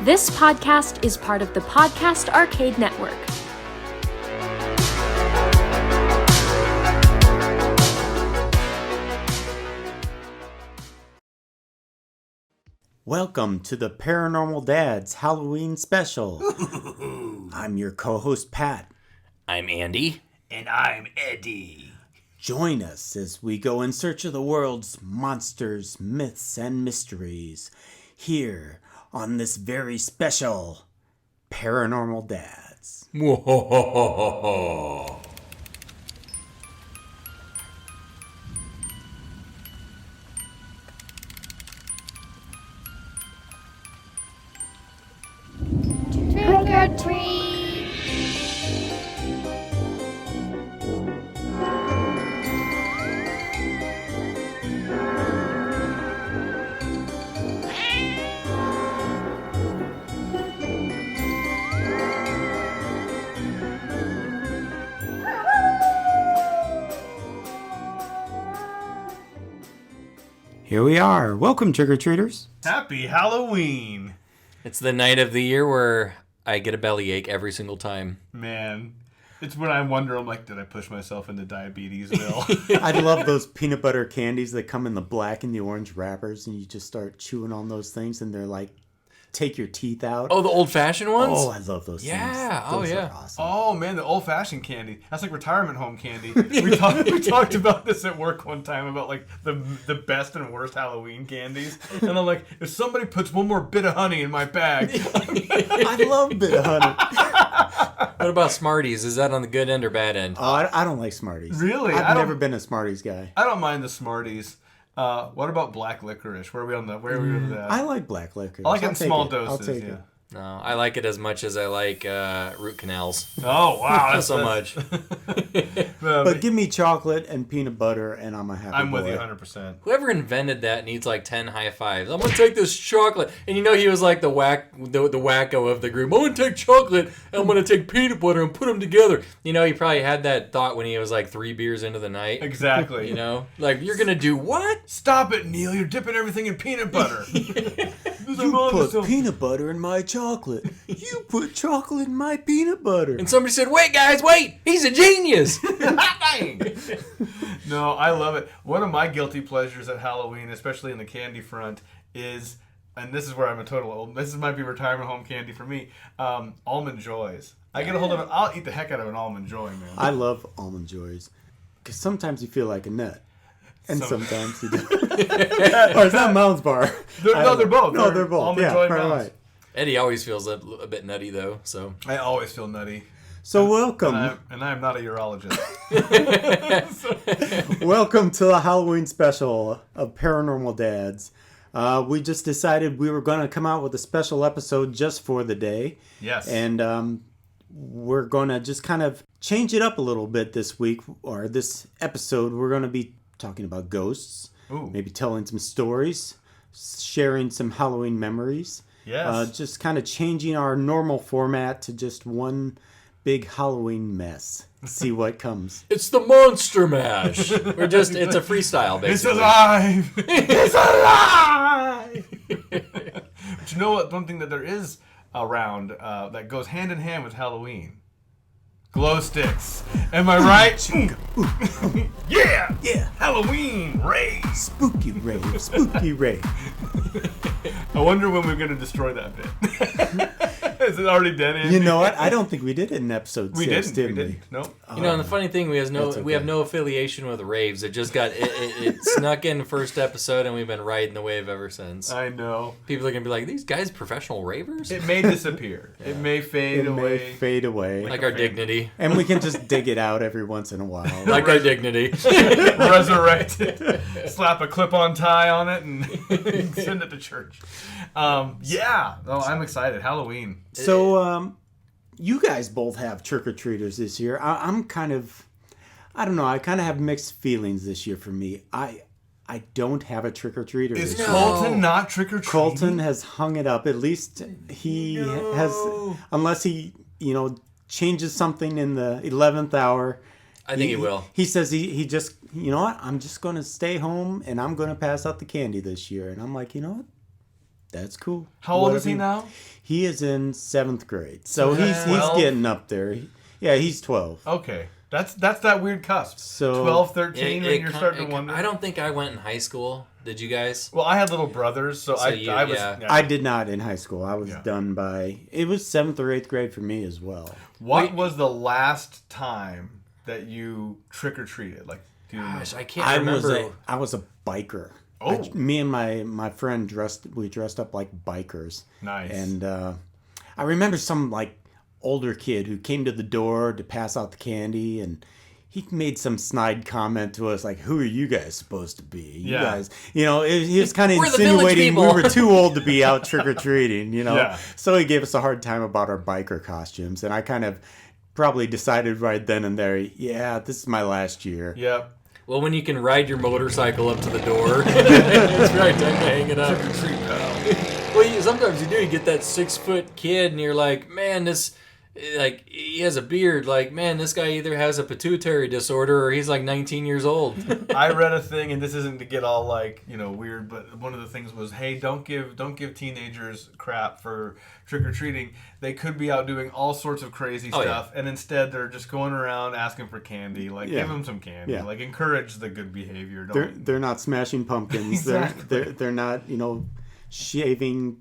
This podcast is part of the Podcast Arcade Network. Welcome to the Paranormal Dad's Halloween Special. I'm your co-host, Pat. I'm Andy. And I'm Eddie. Join us as we go in search of the world's monsters, myths, and mysteries here on this very special Paranormal Dads. Trick or treat! Here we are. Welcome, trick-or-treaters. Happy Halloween! It's the night of the year where I get a bellyache every single time. Man, it's when I wonder, I'm like, did I push myself into Diabetesville? I love those peanut butter candies that come in the black and the orange wrappers, and you just start chewing on those things, and they're like, take your teeth out. Oh, the old-fashioned ones? Oh, I love those things. Yeah, Those yeah. are awesome. Oh man, the old-fashioned candy. That's like retirement home candy. We talked about this at work one time about like the best and worst Halloween candies. And I'm like, if somebody puts one more bit of honey in my bag, I love bit of honey. What about Smarties? Is that on the good end or bad end? Oh, I don't like Smarties. Really? I've never been a Smarties guy. I don't mind the Smarties. What about black licorice? Where are we with that? I like black licorice. I like it in I'll take small it. doses. I'll take yeah. it. No, I like it as much as I like root canals. Oh wow, Not so much. But give me chocolate and peanut butter, and I'm a happy I'm boy. with you 100%. Whoever invented that needs like 10 high fives. I'm gonna take this chocolate, and you know he was like the wacko of the group. I'm gonna take chocolate, and I'm gonna take peanut butter and put them together. You know, he probably had that thought when he was like 3 beers into the night. Exactly. You know, like you're gonna do what? Stop it, Neil! You're dipping everything in peanut butter. You put peanut butter in my chocolate. You put chocolate in my peanut butter. And somebody said, "Wait, guys, wait! He's a genius." Dang. No, I love it. One of my guilty pleasures at Halloween, especially in the candy front, is, and this is where I'm a total old. This might be retirement home candy for me. Almond Joys. I get a hold of it. I'll eat the heck out of an Almond Joy, man. I love Almond Joys. Because sometimes you feel like a nut. And sometimes you don't. Or it's not Mounds Bar. They're both. No, they're both. Almond Yeah, Joy right, Mounds. right. Eddie always feels a bit nutty though, so. I always feel nutty. So welcome. And I'm not a urologist. Welcome to the Halloween special of Paranormal Dads. We just decided we were going to come out with a special episode just for the day. Yes. And we're going to just kind of change it up a little bit this week, or this episode. We're going to be talking about ghosts, Ooh. maybe telling some stories, sharing some Halloween memories. Yes. Just kind of changing our normal format to just one big Halloween mess. See what comes. It's the Monster Mash. It's a freestyle, basically. It's alive! It's alive! But you know what? One thing that there is around that goes hand in hand with Halloween. Glow sticks. Am I right? Yeah! Yeah. Halloween! Rave! Spooky rave. Spooky rave. I wonder when we're going to destroy that bit. Is it already dead end? You know what? I don't think we did it in episode 6, did we? Nope. You know, and the funny thing, we have no affiliation with raves. It just got it snuck in the first episode, and we've been riding the wave ever since. I know. People are gonna be like, "These guys professional ravers?" It may disappear. Yeah. It may fade away. May fade away. Like our dignity. And we can just dig it out every once in a while. Like our dignity. Resurrect it. Slap a clip-on tie on it and send it to church. Yeah. Oh, I'm excited. Halloween. So, you guys both have trick-or-treaters this year. I'm kind of, I don't know, I kind of have mixed feelings this year for me. I don't have a trick-or-treater Is this year. Colton not trick-or-treating? Colton has hung it up. At least he has, unless he, changes something in the 11th hour. I think he will. He says he just, you know what, I'm just going to stay home and I'm going to pass out the candy this year. And I'm like, you know what? That's cool. How old is Whatever he you- now? He is in 7th grade. So So he's 12? getting up there. Yeah, he's 12. Okay. That's that weird cusp. So- 12, 13, when you're starting to wonder. I don't think I went in high school. Did you guys? Well, I had little brothers, so I was... yeah. I did not in high school. I was Yeah. done by... It was 7th or 8th grade for me as well. What was the last time that you trick-or-treated? Like, do you remember? Gosh, I can't remember. I was a biker. Oh. Me and my friend dressed up like bikers. Nice. And I remember some like older kid who came to the door to pass out the candy, and he made some snide comment to us like, "Who are you guys supposed to be? You Yeah. guys, he was kind of We're the village insinuating we people." were too old to be out trick or treating, Yeah. So he gave us a hard time about our biker costumes, and I kind of probably decided right then and there, yeah, this is my last year. Yep. Well, when you can ride your motorcycle up to the door, it's right time to hang it up. Trick-or-treat, pal. Well, sometimes you do. You get that 6-foot kid, and you're like, man, he has a beard. Like, man, this guy either has a pituitary disorder or he's like 19 years old. I read a thing, and this isn't to get all like weird, but one of the things was, hey, don't give teenagers crap for trick or treating. They could be out doing all sorts of crazy stuff, and instead they're just going around asking for candy. Like, give them some candy. Yeah. Like, encourage the good behavior. They're not smashing pumpkins. Exactly. They're not shaving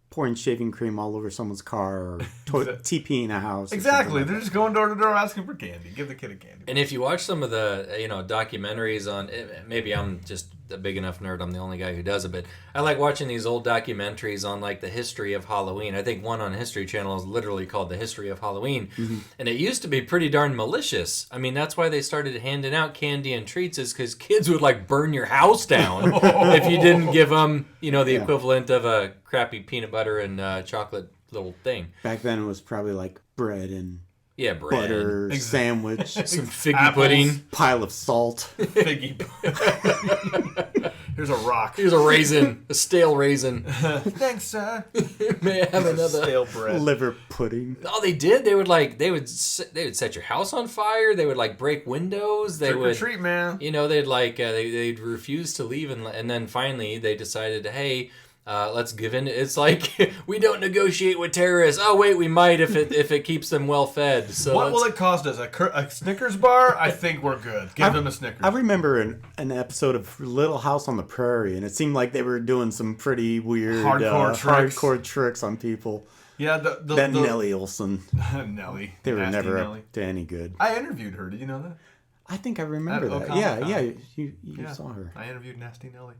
pouring shaving cream all over someone's car or TPing a house. Exactly. Like They're just going door to door asking for candy. Give the kid a candy. And if you watch some of the documentaries on, maybe I'm just a big enough nerd, I'm the only guy who does it, but I like watching these old documentaries on like the history of Halloween. I think one on History Channel is literally called The History of Halloween. Mm-hmm. And it used to be pretty darn malicious. I mean, that's why they started handing out candy and treats, is because kids would like burn your house down if you didn't give them the equivalent of a crappy peanut butter and chocolate little thing. back then it was probably like bread and Bread. butter, sandwich, Some figgy Apples. pudding. pile of salt. Figgy. Here's a rock. Here's a raisin, a stale raisin. Thanks, sir. May I have another? Stale bread. Liver pudding. Oh, they did. They would set your house on fire. They would like break windows. They Trick or would, treat, man. they'd like they'd refuse to leave, and then finally they decided, hey, let's give in. It's like we don't negotiate with terrorists. Oh wait, we might if it keeps them well fed. So What will it cost us? A Snickers bar? I think we're good. Give them a Snickers. I remember an episode of Little House on the Prairie, and it seemed like they were doing some pretty weird hardcore tricks on people. Yeah, That Nellie Olson, Nellie. they were Nasty never Nellie. up to any good. I interviewed her. Did you know that? I think I remember At that. Oconomowoc. Yeah, you Yeah. saw her. I interviewed Nasty Nellie.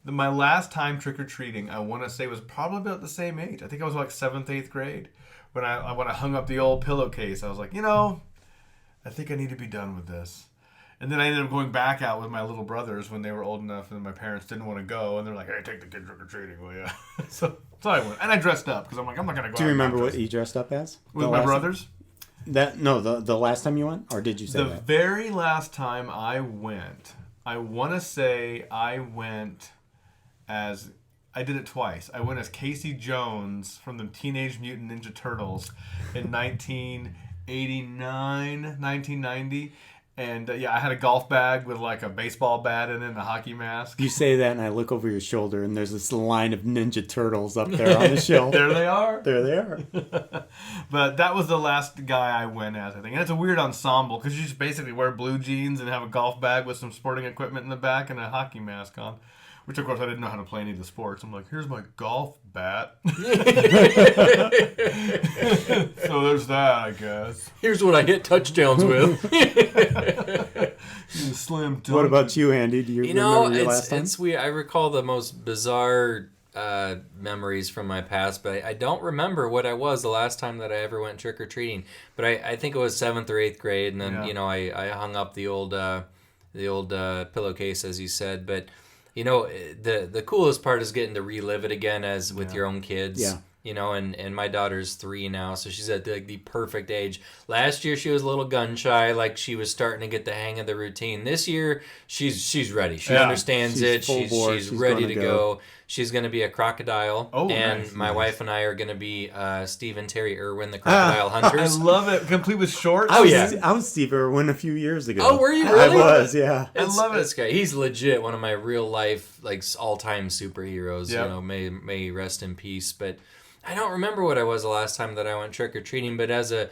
My last time trick or treating, I want to say, was probably about the same age. I think I was like 7th, 8th grade when I hung up the old pillowcase. I was like, I think I need to be done with this. And then I ended up going back out with my little brothers when they were old enough, and my parents didn't want to go, and they're like, "Hey, take the kid trick or treating, will you?" so I went, and I dressed up because I'm like, I'm not gonna go. Do you out remember not what dressed. you dressed up as? With The my last- brothers? The last time you went, or did you say The that? very last time I went, I want to say I went as... I did it twice. I went as Casey Jones from the Teenage Mutant Ninja Turtles in 1989, 1990. And I had a golf bag with like a baseball bat in it and a hockey mask. You say that, and I look over your shoulder, and there's this line of Ninja Turtles up there on the shelf. There they are. There they are. But that was the last guy I went as, I think. And it's a weird ensemble because you just basically wear blue jeans and have a golf bag with some sporting equipment in the back and a hockey mask on. Which, of course, I didn't know how to play any of the sports. I'm like, here's my golf bat. So there's that, I guess. Here's what I hit touchdowns with. Slim dunk. What about you, Andy? Do you remember your last time? it's weird. I recall the most bizarre memories from my past, but I don't remember what I was the last time that I ever went trick or treating. But I think it was 7th or 8th grade, and then I hung up the old pillowcase, as you said. But the coolest part is getting to relive it again as with your own kids. Yeah. And my daughter's 3 now, so she's at the perfect age. Last year she was a little gun shy, like she was starting to get the hang of the routine. This year she's ready. She understands She's it. full board. She's She's ready gonna to go. She's going to be a crocodile. Oh, and nice, my nice. wife and I are going to be Steve and Terry Irwin, the crocodile hunters. I love it. Complete with shorts. Oh, yeah. I was Steve Irwin a few years ago. Oh, were you I really? was, yeah. I love it. It's great. He's legit one of my real life, like, all-time superheroes. Yep. You know, may rest in peace. But I don't remember what I was the last time that I went trick-or-treating, but as a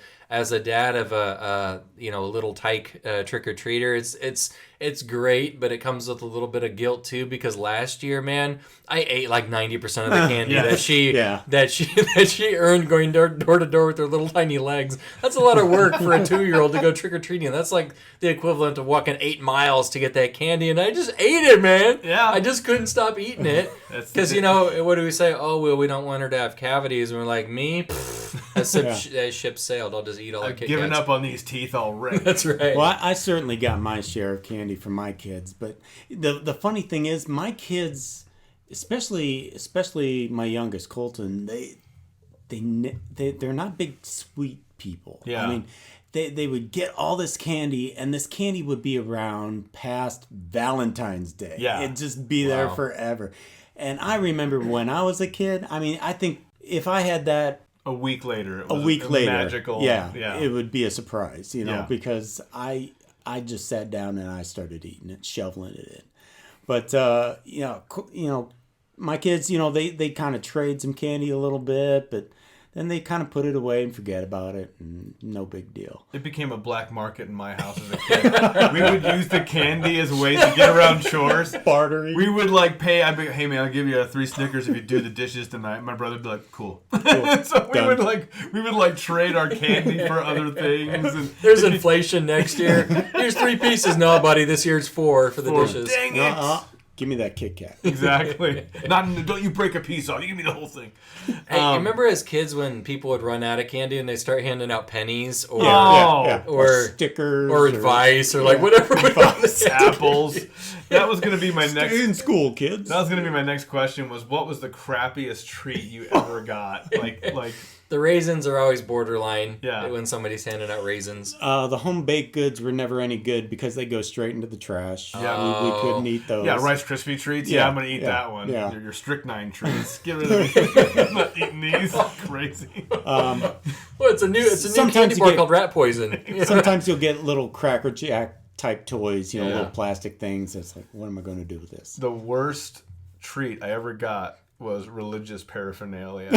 dad of a little tyke trick-or-treater, it's great, but it comes with a little bit of guilt too, because last year, man, I ate like 90% of the candy that she earned going door to door with her little tiny legs. That's a lot of work for a 2-year-old to go trick-or-treating. That's like the equivalent of walking 8 miles to get that candy, and I just ate it, man. Yeah. I just couldn't stop eating it. Because, what do we say? Oh, well, we don't want her to have cavities. And we're like, me? That ship sailed. I'll just eat all our I've Kit given Kats. up on these teeth already. That's right. Well, I certainly got my share of candy from my kids, but the funny thing is, my kids, especially my youngest Colton, they're not big sweet people. Yeah. I mean, they would get all this candy, and this candy would be around past Valentine's Day. Yeah. It'd just be there Wow. forever. And I remember when I was a kid, I mean, I think if I had that A week later. It a was week later, Magical. yeah, it would be a surprise, Yeah. because I just sat down and I started eating it, shoveling it in. But my kids, they kind of trade some candy a little bit, but then they kind of put it away and forget about it, and no big deal. It became a black market in my house as a kid. We would use the candy as ways to get around chores. Bartering. We would pay. I'd be, hey man, I'll give you 3 Snickers if you do the dishes tonight. My brother would be like, cool. So we Done. would trade our candy for other things. And There's inflation next year. Here's 3 pieces. No, buddy, this year's 4 for the dishes. Dang it! Give me that Kit Kat. Exactly. Don't you break a piece off. You give me the whole thing. Hey, you remember as kids when people would run out of candy and they start handing out pennies or Or stickers. or advice or like whatever would on the Apples. That was going to be my Stay next. in school, kids. That was going to be my next question. Was what was the crappiest treat you ever got? Like. The raisins are always borderline. Yeah. When somebody's handing out raisins. The home baked goods were never any good because they go straight into the trash. Yeah. we couldn't eat those. Yeah, Rice Krispie treats. Yeah, Yeah, I'm gonna eat yeah, that one. yeah. Your strychnine treats. Get rid of me. I'm not eating these. Crazy. Well, it's a new Sometimes candy you bar get- called rat poison. Sometimes you'll get little Cracker Jack type toys, Yeah. little plastic things. It's like, what am I going to do with this? The worst treat I ever got was religious paraphernalia.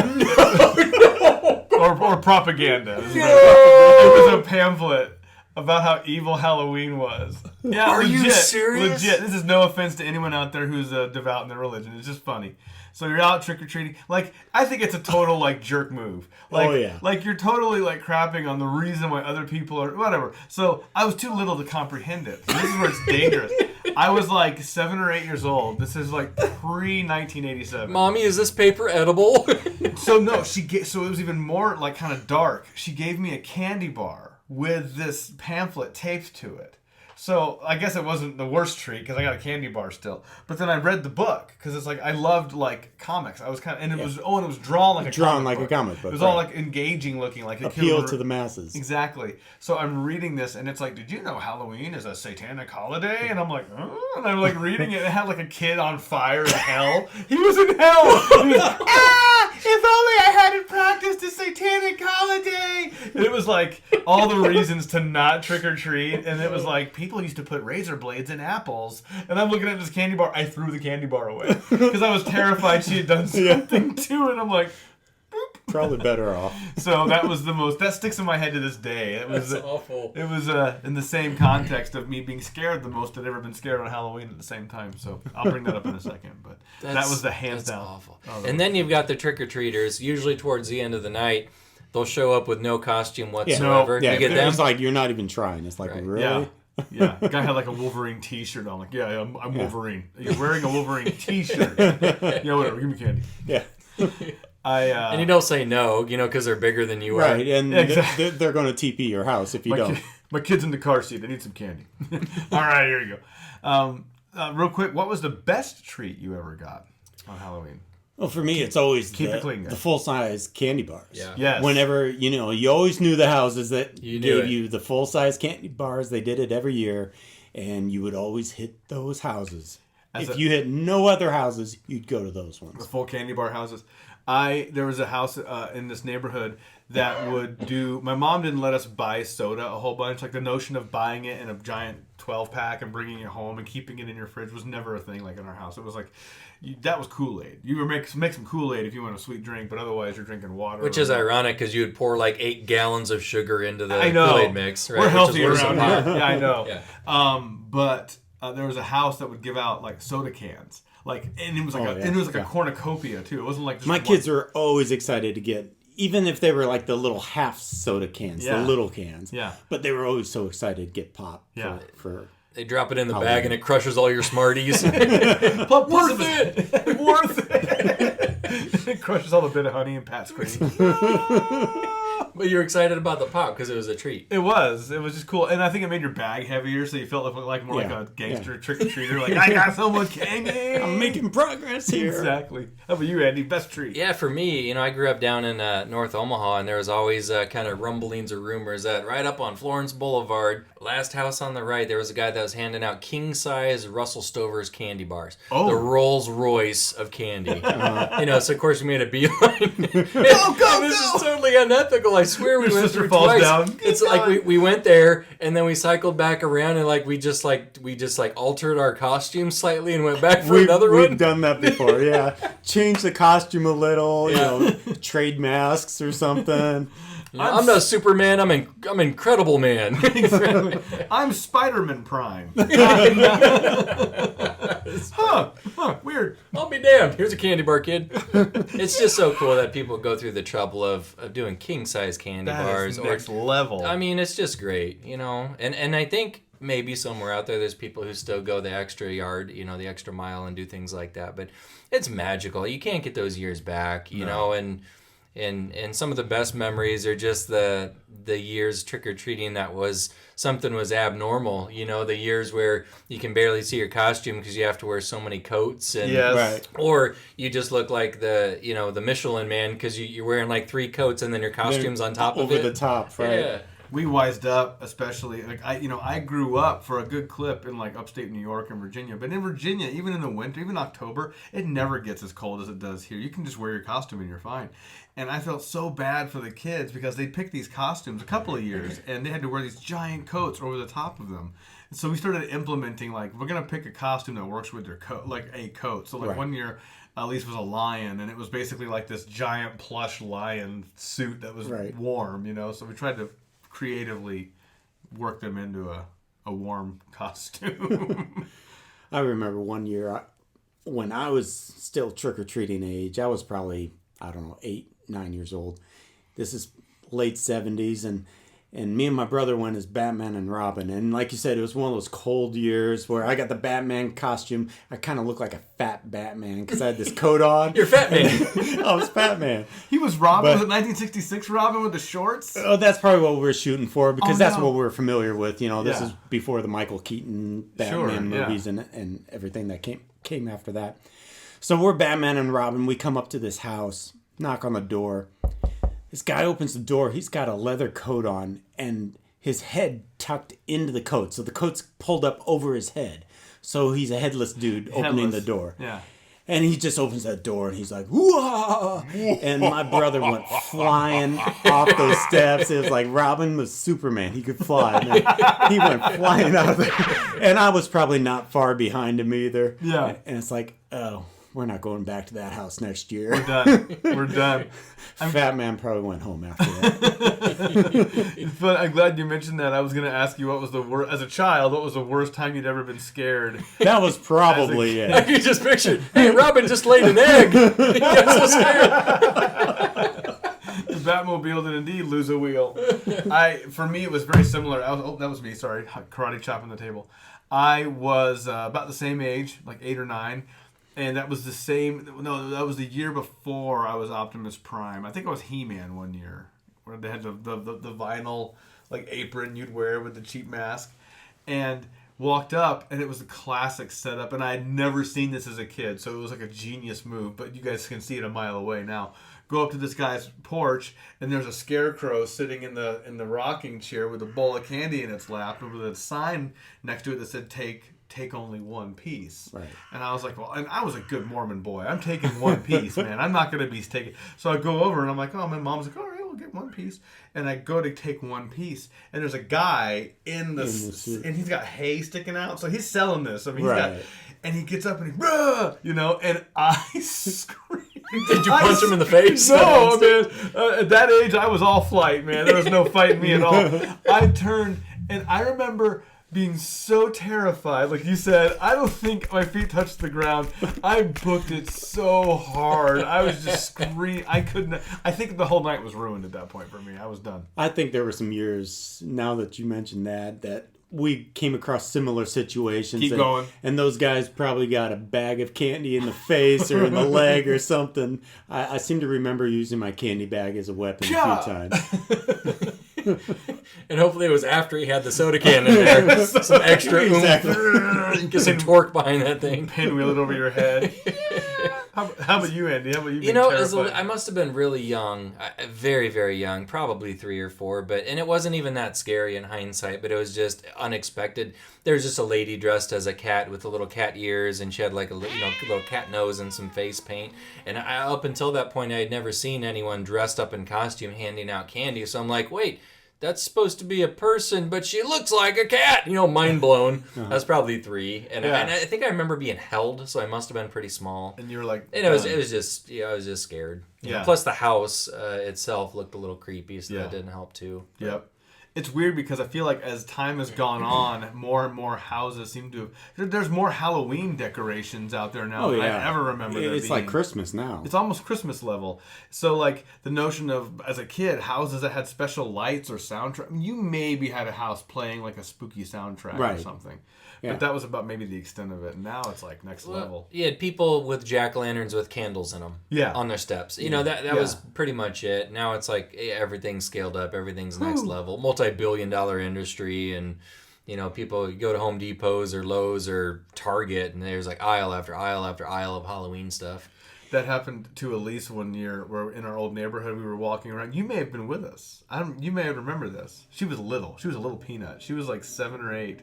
or propaganda. It was a pamphlet about how evil Halloween was. Yeah, Are you legit, serious? Legit. This is no offense to anyone out there who's devout in their religion. It's just funny. So you're out trick or treating. Like, I think it's a total jerk move. Like, Oh, yeah. Like you're totally crapping on the reason why other people are whatever. So I was too little to comprehend it. So this is where it's dangerous. I was 7 or 8 years old. This is pre 1987. Mommy, is this paper edible? So no, so it was even more kind of dark. She gave me a candy bar with this pamphlet taped to it. So I guess it wasn't the worst treat because I got a candy bar still. But then I read the book because it's I loved comics. I was and it was it was drawn like a comic book. a comic book. It was all engaging looking, like a appeal kid to the masses. Exactly. So I'm reading this, and it's did you know Halloween is a satanic holiday? And I'm and I'm reading it, and it had a kid on fire in hell. He was in hell. He was, if only I hadn't practiced a satanic holiday. And it was all the reasons to not trick or treat, and it was people used to put razor blades in apples, and I'm looking at this candy bar. I threw the candy bar away because I was terrified she had done something to it. I'm like. Probably better off. So that was that sticks in my head to this day. It was That's awful. It was in the same context of me being scared the most I'd ever been scared on Halloween at the same time. So I'll bring that up in a second. But that was the hands that's down. awful. Oh, And then you've got the trick-or-treaters, usually towards the end of the night. They'll show up with no costume whatsoever. Yeah, You get them? it's you're not even trying. It's Right. really? Yeah. Yeah, the guy had a Wolverine T-shirt on. I'm Wolverine. You're wearing a Wolverine T-shirt. Yeah, whatever. Give me candy. Yeah. And you don't say no, because they're bigger than you are. Right, and Exactly. they're going to TP your house if you don't. My kid's in the car seat. I need some candy. All right, here you go. Real quick, what was the best treat you ever got on Halloween? Well, for me, it's always Keep it clean, guys. the full-size candy bars. Yeah. Yes. Whenever, you always knew the houses that You knew gave it. you the full-size candy bars. They did it every year, and you would always hit those houses. If you hit no other houses, you'd go to those The ones. full candy bar houses. There was a house in this neighborhood that would do. My mom didn't let us buy soda a whole bunch. Like the notion of buying it in a giant 12-pack and bringing it home and keeping it in your fridge was never a thing. Like in our house, it was like that was Kool-Aid. You were make some Kool-Aid if you want a sweet drink, but otherwise you're drinking water. Which is ironic because you would pour like 8 gallons of sugar into the I know. Kool-Aid mix. Right? We're Which healthy is worse around than here. pot. Yeah, I know. Yeah. But there was a house that would give out like soda cans. And it was like a cornucopia too. It wasn't like just My one. kids are always excited to get, even if they were like the little half soda cans, Yeah. the little cans. Yeah. But they were always so excited to get pop. Yeah. For They drop it in the bag and it crushes all your Smarties. Worth it. Worth it. It crushes all the bit of honey and Pat's cream. But you're excited about the pop because it was a treat. It was just cool, and I think it made your bag heavier, so you felt like more like Yeah. a gangster trick or treater. Like I got so much candy. I'm making progress here. Exactly. How about you, Andy? Best treat. Yeah, for me, I grew up down in North Omaha, and there was always kind of rumblings or rumors that right up on Florence Boulevard, last house on the right, there was a guy that was handing out king-size Russell Stover's candy bars. Oh. The Rolls Royce of candy. So of course we made a beeline. Go, This is totally unethical. I swear we Your went sister through falls twice. down. It's like we went there and then we cycled back around and we just altered our costume slightly and went back for another We've one. done that before, yeah. Change the costume a little, trade masks or something. I'm not Superman. I'm Incredible Man. I'm Spider-Man Prime. Weird. I'll be damned. Here's a candy bar, kid. It's just so cool that people go through the trouble of doing king-size candy bars. That is next level. I mean, it's just great, And I think maybe somewhere out there, there's people who still go the extra yard, the extra mile and do things like that. But it's magical. You can't get those years back, know, and some of the best memories are just the years trick-or-treating that was something was abnormal, the years where you can barely see your costume because you have to wear so many coats, and Right. or you just look like the Michelin Man because you're wearing like 3 coats and then your costume's on top of it. Over the top, right? Yeah. We wised up, especially I grew up for a good clip in like upstate New York and Virginia. But in Virginia, even in the winter, even October, it never gets as cold as it does here. You can just wear your costume and you're fine. And I felt so bad for the kids because they picked these costumes a couple of years and they had to wear these giant coats over the top of them. And so we started implementing we're gonna pick a costume that works with their coat, like a coat. So Right. one year, Elise was a lion, and it was basically like this giant plush lion suit that was Right. warm, So we tried to creatively work them into a warm costume. I remember one year when I was still trick-or-treating age. I was probably, 8, 9 years old. This is late 70s, and me and my brother went as Batman and Robin. And like you said, it was one of those cold years where I got the Batman costume. I kind of looked like a fat Batman because I had this coat on. You're Fat Man. I was Batman. He was Robin. But- Was it 1966 Robin with the shorts? Oh, that's probably what we were shooting for because Oh, that's no. what we're familiar with. This Yeah. is before the Michael Keaton Batman Sure, yeah. movies and everything that came after that. So we're Batman and Robin. We come up to this house, knock on the door. This guy opens the door. He's got a leather coat on and his head tucked into the coat. So the coat's pulled up over his head. So he's a headless dude opening the door. Yeah. And he just opens that door and he's like, "Whoa!" And my brother went flying off those steps. It was like Robin was Superman. He could fly. Man. He went flying out of there. And I was probably not far behind him either. Yeah. And it's like, oh, we're not going back to that house next year. We're done. We're done. Fat Man probably went home after that. But I'm glad you mentioned that. I was going to ask you what was the worst, as a child, what was the worst time you'd ever been scared? That was probably I it. can just picture, hey, Robin just laid an egg. He got so scared. The Batmobile did indeed lose a wheel. For me, it was very similar. That was me. Sorry, karate chop on the table. I was about the same age, like 8 or 9, and that was the same. No, that was the year before I was Optimus Prime. I think I was He-Man one year, where they had the vinyl apron you'd wear with the cheap mask, and walked up, and it was a classic setup, and I had never seen this as a kid, so it was like a genius move. But you guys can see it a mile away now. Go up to this guy's porch, and there's a scarecrow sitting in the rocking chair with a bowl of candy in its lap, and with a sign next to it that said "Take take only one piece. Right. And I was like, well, and I was a good Mormon boy. I'm taking one piece, man. I'm not going to be taking. So I go over and I'm like, oh, my mom's like, all right, we'll get one piece. And I go to take one piece, and there's a guy in the and he's got hay sticking out. So he's selling this. I mean, he's got, and he gets up and he, and I scream. Did you punch him in the face? No, man. At that age, I was all flight, man. There was no fighting me at all. I turned, and I remember being so terrified. Like you said, I don't think my feet touched the ground. I booked it so hard. I was just screaming. I couldn't. I think the whole night was ruined at that point for me. I was done. I think there were some years, now that you mentioned that we came across similar situations. Keep going. And those guys probably got a bag of candy in the face or in the leg or something. I seem to remember using my candy bag as a weapon a few times. And hopefully it was after he had the soda can in there. Some extra oomph. Get some torque behind that thing. Pinwheel it over your head. How about you, Andy? How about you? I must have been really young, very, very young, probably 3 or 4. And it wasn't even that scary in hindsight, but it was just unexpected. There was just a lady dressed as a cat with the little cat ears, and she had like a little cat nose and some face paint. And up until that point, I had never seen anyone dressed up in costume handing out candy. So I'm like, wait. That's supposed to be a person, but she looks like a cat. Mind blown. I was probably 3, and I think I remember being held, so I must have been pretty small. And you were like, and it was just, I was just scared. Yeah. Plus the house itself looked a little creepy, so that didn't help too. Yep. It's weird because I feel like as time has gone on, more and more houses seem to. There's more Halloween decorations out there now than I ever remember there being. It's like Christmas now. It's almost Christmas level. So like the notion of, as a kid, houses that had special lights or soundtrack. I mean, you maybe had a house playing like a spooky soundtrack or something. Yeah. But that was about maybe the extent of it. Now it's like next level. You had people with jack-o'-lanterns with candles in them on their steps. That was pretty much it. Now it's like everything's scaled up. Everything's next level. Multi-billion-dollar industry. And, people go to Home Depots or Lowe's or Target, and there's like aisle after aisle after aisle of Halloween stuff. That happened to Elise one year where in our old neighborhood we were walking around. You may have been with us. You may remember this. She was little. She was a little peanut. She was like 7 or 8.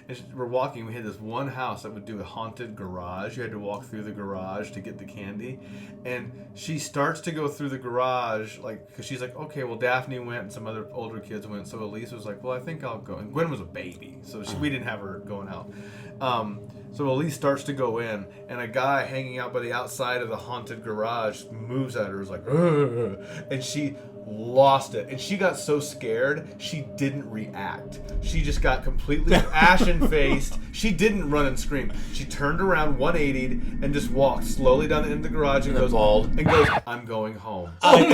And we're walking. We had this one house that would do a haunted garage. You had to walk through the garage to get the candy. And she starts to go through the garage, because she's like, okay, well, Daphne went and some other older kids went. So Elise was like, well, I think I'll go. And Gwen was a baby, so we didn't have her going out. So Elise starts to go in, and a guy hanging out by the outside of the haunted garage moves at her, is like, ugh, and she lost it. And she got so scared, she didn't react. She just got completely ashen-faced. She didn't run and scream. She turned around 180'd and just walked slowly down the end of the garage and goes, I'm going home. And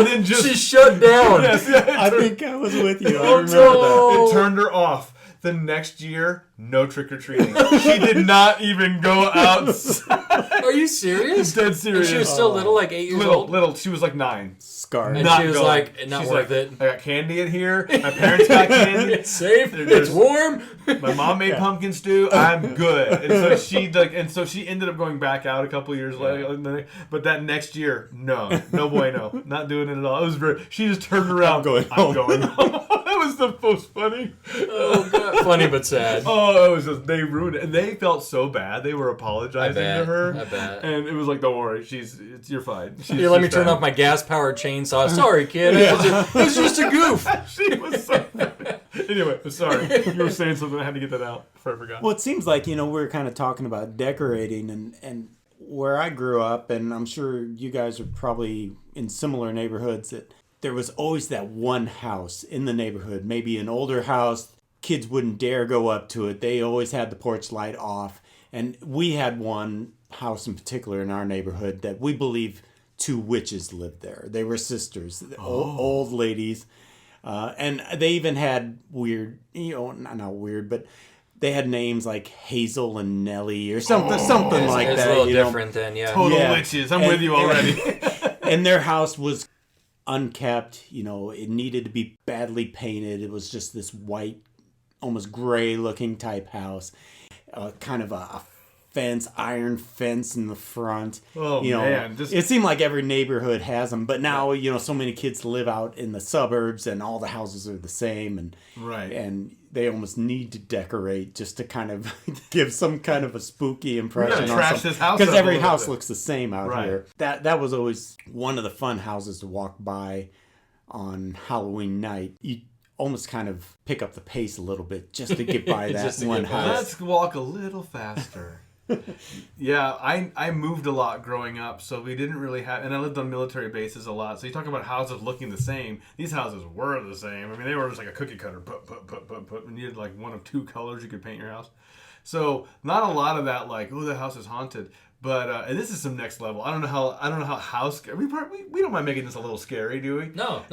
then just she shut down. Yes, I think I was with you. I remember that. It turned her off. The next year, no trick-or-treating. She did not even go outside. Are you serious? Dead serious. And she was still little, like 8 years old? Little. She was like 9. Scarred. And she was like, not worth it. I got candy in here. My parents got candy. It's safe. It's warm. My mom made pumpkin stew. I'm good. And so she ended up going back out a couple years later. But that next year, no bueno. Not doing it at all. It was she just turned around. I'm going home. That was the most funny. Oh, God. Funny but sad. Oh, it was just, they ruined it. And they felt so bad. They were apologizing to her. I bet. And it was like, don't worry. You're fine. Here, let me turn off my gas-powered chainsaw. Sorry, kid. It was just a goof. She was so funny. Anyway, sorry. You were saying something. I had to get that out before I forgot. Well, it seems like, we were kind of talking about decorating and where I grew up, and I'm sure you guys are probably in similar neighborhoods, that there was always that one house in the neighborhood, maybe an older house. Kids wouldn't dare go up to it. They always had the porch light off. And we had one house in particular in our neighborhood that we believe 2 witches lived there. They were sisters, old ladies. And they even had weird, not weird, but they had names like Hazel and Nellie or something like it's that. It's a little different then, yeah. Total witches. I'm with you already. And their house was unkept. It needed to be badly painted. It was just this white, almost gray looking type house. Kind of a fence, iron fence in the front. Oh, you know, man. It seemed like every neighborhood has them, but now, you know, so many kids live out in the suburbs and all the houses are the same. And Right. And they almost need to decorate just to kind of give some kind of a spooky impression. We gotta trash this house because up every a little house bit. looks the same out Right. here. That was always one of the fun houses to walk by on Halloween night. You almost kind of pick up the pace a little bit just to get by that Just to one get by. house. Let's walk a little faster. Yeah, I moved a lot growing up, so we didn't really have, and I lived on military bases a lot. So you talk about houses looking the same. These houses were the same. I mean, they were just like a cookie cutter, and you had like one of two colors you could paint your house. So not a lot of that, like, oh, the house is haunted. But and this is some next level. I don't know how we don't mind making this a little scary, do we? No.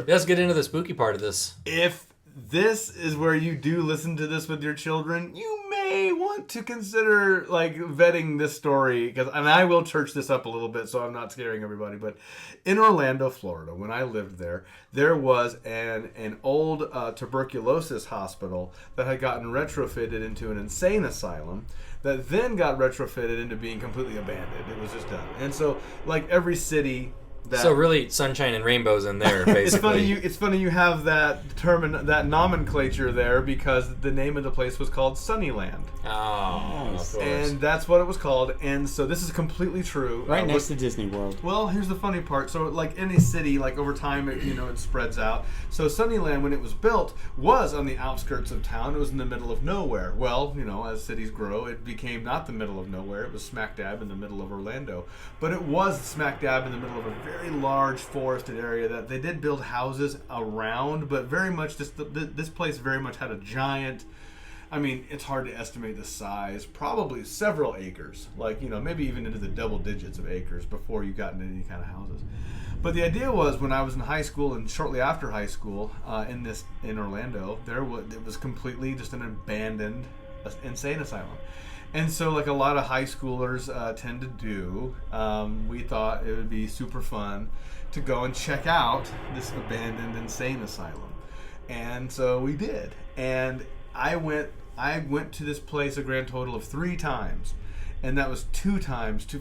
Let's get into the spooky part of this. If this is where you do listen to this with your children, you may want to consider like vetting this story, and I will church this up a little bit so I'm not scaring everybody. But in Orlando, Florida, when I lived there was an old tuberculosis hospital that had gotten retrofitted into an insane asylum that then got retrofitted into being completely abandoned. It was just done. And so, like every city that... So really, sunshine and rainbows in there, basically. It's funny you have that that nomenclature there because the name of the place was called Sunland. Oh, of course. And that's what it was called. And so this is completely true. Right next to Disney World. Well, here's the funny part. So, like any city, like over time, it spreads out. So, Sunnyland, when it was built, was on the outskirts of town. It was in the middle of nowhere. Well, as cities grow, it became not the middle of nowhere. It was smack dab in the middle of Orlando. But it was smack dab in the middle of a very large forested area that they did build houses around, but very much this place very much had a giant. I mean, it's hard to estimate the size. Probably several acres, like maybe even into the double digits of acres before you got into any kind of houses. But the idea was when I was in high school and shortly after high school in Orlando, it was completely just an abandoned insane asylum. And so, like a lot of high schoolers tend to do, we thought it would be super fun to go and check out this abandoned insane asylum. And so we did. And I went to this place a grand total of 3 times. And that was 3 times too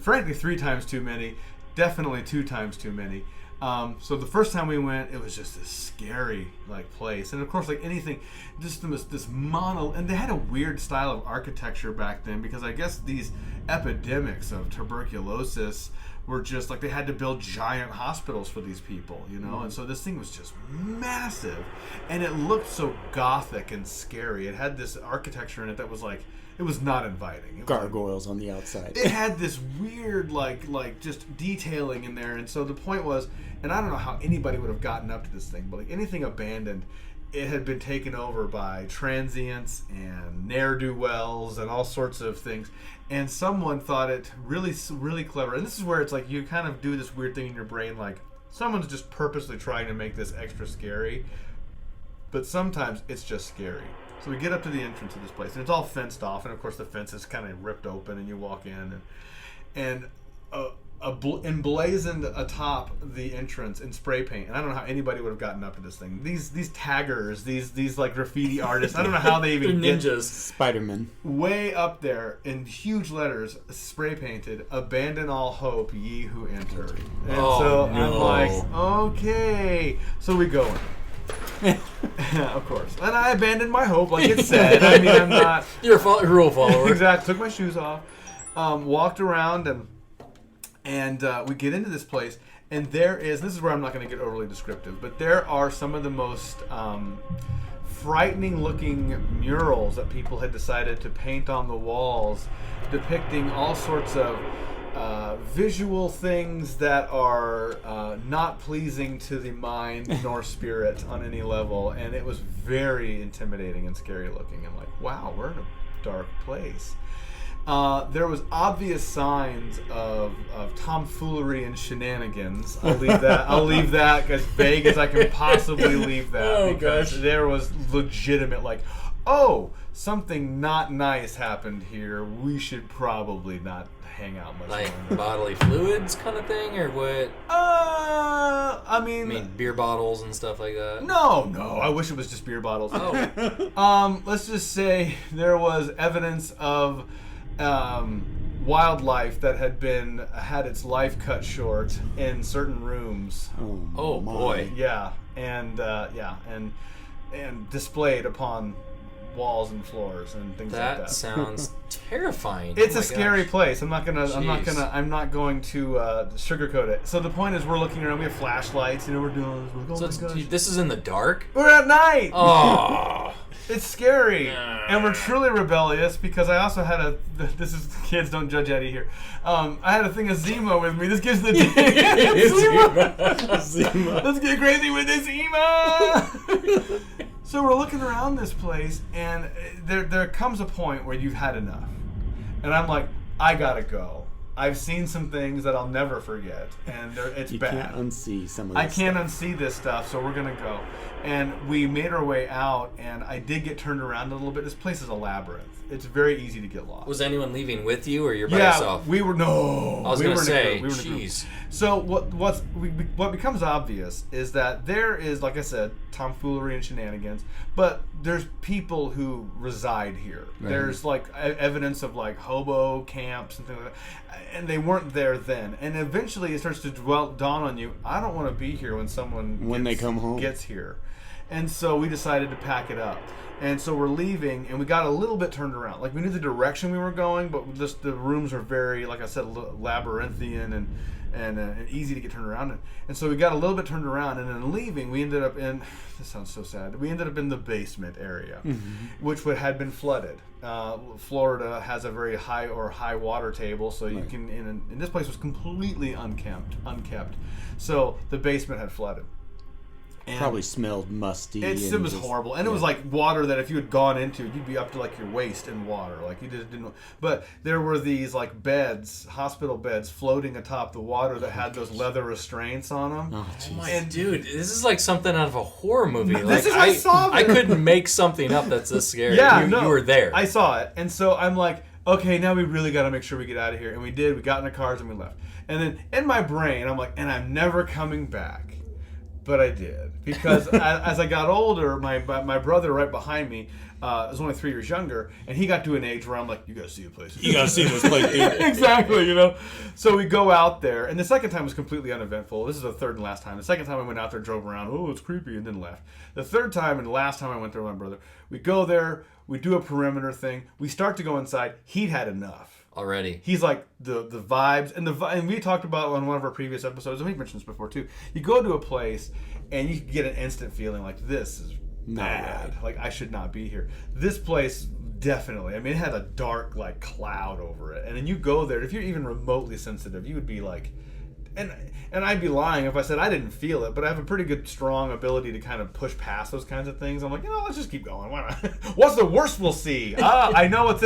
many. Definitely 2 times too many. So the first time we went, it was just this scary place, and of course, like anything, just this mono. And they had a weird style of architecture back then because I guess these epidemics of tuberculosis were just like they had to build giant hospitals for these people, And so this thing was just massive, and it looked so gothic and scary. It had this architecture in it that was like. It was not inviting. Gargoyles on the outside. It had this weird, like just detailing in there. And so the point was, and I don't know how anybody would have gotten up to this thing, but like anything abandoned, it had been taken over by transients and ne'er-do-wells and all sorts of things. And someone thought it really, really clever. And this is where it's like you kind of do this weird thing in your brain, like someone's just purposely trying to make this extra scary. But sometimes it's just scary. So we get up to the entrance of this place, and it's all fenced off, and of course the fence is kind of ripped open, and you walk in, and emblazoned atop the entrance in spray paint. And I don't know how anybody would have gotten up to this thing. These taggers, these like graffiti artists. I don't know how they even They're get ninjas. Spider-Man. way up there in huge letters, spray painted. Abandon all hope, ye who enter. And so I'm like, okay. So we go in. Of course. And I abandoned my hope, like it said. I mean, I'm not... You're a rule follower. Exactly. Took my shoes off. Walked around, and we get into this place, and this is where I'm not going to get overly descriptive, but there are some of the most frightening-looking murals that people had decided to paint on the walls, depicting all sorts of visual things that are not pleasing to the mind nor spirit on any level, and it was very intimidating and scary looking. I'm like, wow, we're in a dark place. There was obvious signs of tomfoolery and shenanigans. I'll leave that as vague as I can possibly leave that, because there was legitimate something not nice happened here. We should probably not hang out much Like longer. bodily fluids kind of thing, or what? I mean Beer bottles and stuff like that. No, I wish it was just beer bottles. Oh, Let's just say there was evidence of wildlife that had its life cut short in certain rooms. Oh boy. Yeah, and displayed upon walls and floors and things like that. That sounds terrifying. It's Oh a my scary gosh. place. I'm not going to sugarcoat it. So the point is, we're looking around. We have flashlights. We're doing all this. We're like, So oh my gosh. this is in the dark? We're at night. Oh. It's scary, and we're truly rebellious because I also had kids don't judge Eddie here. I had a thing of Zima with me. This gives the Zima. Let's get crazy with this Zima. So we're looking around this place, and there comes a point where you've had enough, and I'm like, I gotta go. I've seen some things that I'll never forget, and it's bad. You can't unsee some of this I can't stuff. unsee this stuff, so we're going to go. And we made our way out, and I did get turned around a little bit. This place is a labyrinth. It's very easy to get lost. Was anyone leaving with you, or you're by yourself? We were, no. I was we going to were in a say, group. We were in a group. jeez. So what becomes obvious is that there is, like I said, tomfoolery and shenanigans, but there's people who reside here. Right. There's like evidence of like hobo camps and things like that, and they weren't there then. And eventually it starts to dawn on you, I don't want to be here when they come home gets here. And so we decided to pack it up. And so we're leaving, and we got a little bit turned around. Like, we knew the direction we were going, but just the rooms are very, like I said, labyrinthian and easy to get turned around in. And so we got a little bit turned around, and then leaving, we ended up in, this sounds so sad, we ended up in the basement area, which had been flooded. Florida has a very high water table, so you can, and this place was completely unkept. So the basement had flooded. And probably smelled musty. It was horrible, and it was like water that if you had gone into, you'd be up to like your waist in water, like you just didn't. But there were these like beds, hospital beds, floating atop the water that had those leather restraints on them. Oh, jeez. And dude, this is like something out of a horror movie. This is I saw I it. couldn't make something up that's this scary. Yeah, you were there. I saw it, and so I'm like, okay, now we really got to make sure we get out of here, and we did. We got in the cars and we left. And then in my brain, I'm like, and I'm never coming back. But I did, because as I got older, my brother right behind me was only 3 years younger, and he got to an age where I'm like, you gotta see the place. You gotta see this place. Exactly, So we go out there, and the second time was completely uneventful. This is the third and last time. The second time I went out there, drove around, oh, it's creepy, and then left. The third time and the last time I went there with my brother, we go there, we do a perimeter thing, we start to go inside. He'd had enough. Already. He's like the vibes and we talked about on one of our previous episodes, and we mentioned this before too. You go to a place and you get an instant feeling like this is bad. Like I should not be here. This place definitely. I mean, it had a dark like cloud over it, and then you go there. If you're even remotely sensitive, you would be like, and I'd be lying if I said I didn't feel it, but I have a pretty good, strong ability to kind of push past those kinds of things. I'm like, let's just keep going. Why not? What's the worst we'll see? I know what's.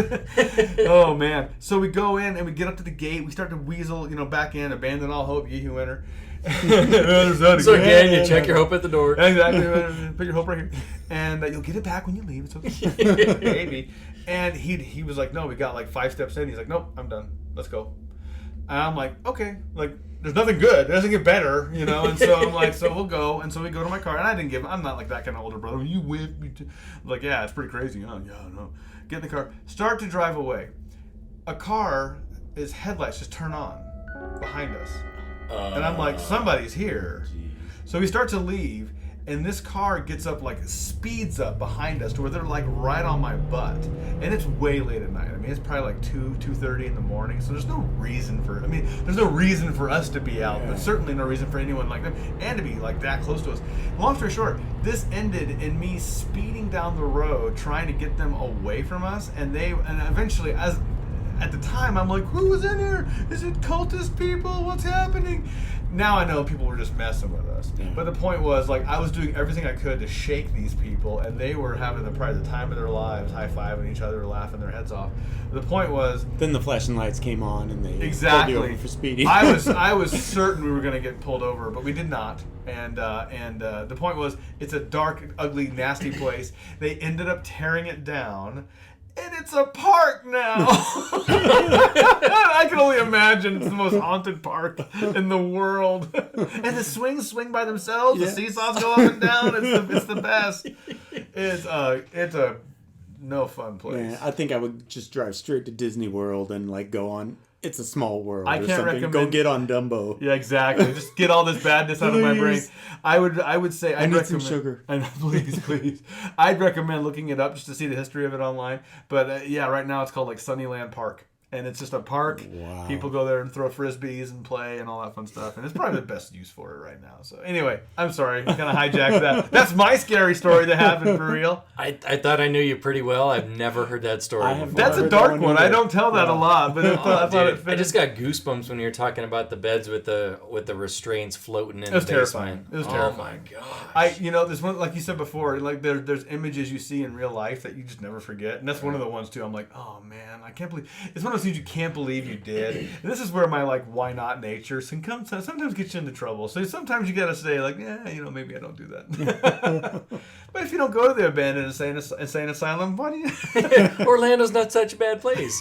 Oh man! So we go in and we get up to the gate. We start to weasel, back in, abandon all hope, ye who enter. So again, you check your hope at the door. Exactly. Put your hope right here, and you'll get it back when you leave. It's okay, maybe. And he was like, no, we got like 5 steps in. He's like, nope, I'm done. Let's go. And I'm like, okay, like. There's nothing good. It doesn't get better, And so I'm like, so we'll go. And so we go to my car. And I'm not like that kind of older brother. You with me? Like, yeah, it's pretty crazy. Oh, yeah, no. Get in the car. Start to drive away. A car, its headlights just turn on behind us. And I'm like, somebody's here. So we start to leave. And this car gets up, like, speeds up behind us to where they're, like, right on my butt. And it's way late at night. I mean, it's probably, like, 2:30 in the morning. So there's no reason for us to be out. But certainly no reason for anyone like them. And to be, like, that close to us. Long story short, this ended in me speeding down the road trying to get them away from us. And eventually, at the time, I'm like, who was in here? Is it cultist people? What's happening? Now I know people were just messing with us. Yeah. But the point was, like, I was doing everything I could to shake these people, and they were having probably the time of their lives, high-fiving each other, laughing their heads off. The point was... Then the flashing lights came on, and they exactly pulled you over for speeding. I was certain we were going to get pulled over, but we did not. And the point was, it's a dark, ugly, nasty place. They ended up tearing it down. And it's a park now. I can only imagine it's the most haunted park in the world. And the swings swing by themselves. Yes. The seesaws go up and down. It's the best. It's a no fun place. Yeah, I think I would just drive straight to Disney World and like go on It's a Small World I or can't something. recommend... Go get on Dumbo. Yeah, exactly. Just get all this badness out of my brain. I would say I need some sugar. Please. I'd recommend looking it up just to see the history of it online. But yeah, right now it's called like Sunnyland Park. And it's just a park. Wow. People go there and throw frisbees and play and all that fun stuff. And it's probably the best use for it right now. So anyway, I'm sorry. I kind of hijacked that. That's my scary story that happened for real. I thought I knew you pretty well. I've never heard that story before. That's a dark one. I don't tell that a lot, but I thought it fit. I just got goosebumps when you were talking about the beds with the restraints floating in the basement. Terrifying. It was terrifying. Oh my gosh. There's one, like you said before, like there's images you see in real life that you just never forget. And that's one of the ones too. I'm like, oh man, I can't believe it's one of those things you can't believe you did. And this is where my like why not nature sometimes gets you into trouble. So sometimes you gotta say like, yeah, maybe I don't do that. But if you don't go to the abandoned insane asylum, why do you? Orlando's not such a bad place.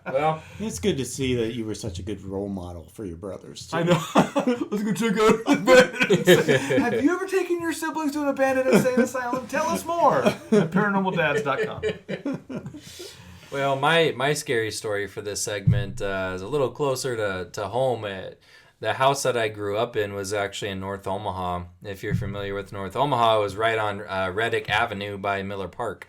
Well, it's good to see that you were such a good role model for your brothers too. I know. Let's go check out abandoned. Have you ever taken your siblings to an abandoned insane asylum? Tell us more at paranormaldads.com. Well, my scary story for this segment is a little closer to home. The house that I grew up in was actually in North Omaha. If you're familiar with North Omaha, it was right on Reddick Avenue by Miller Park.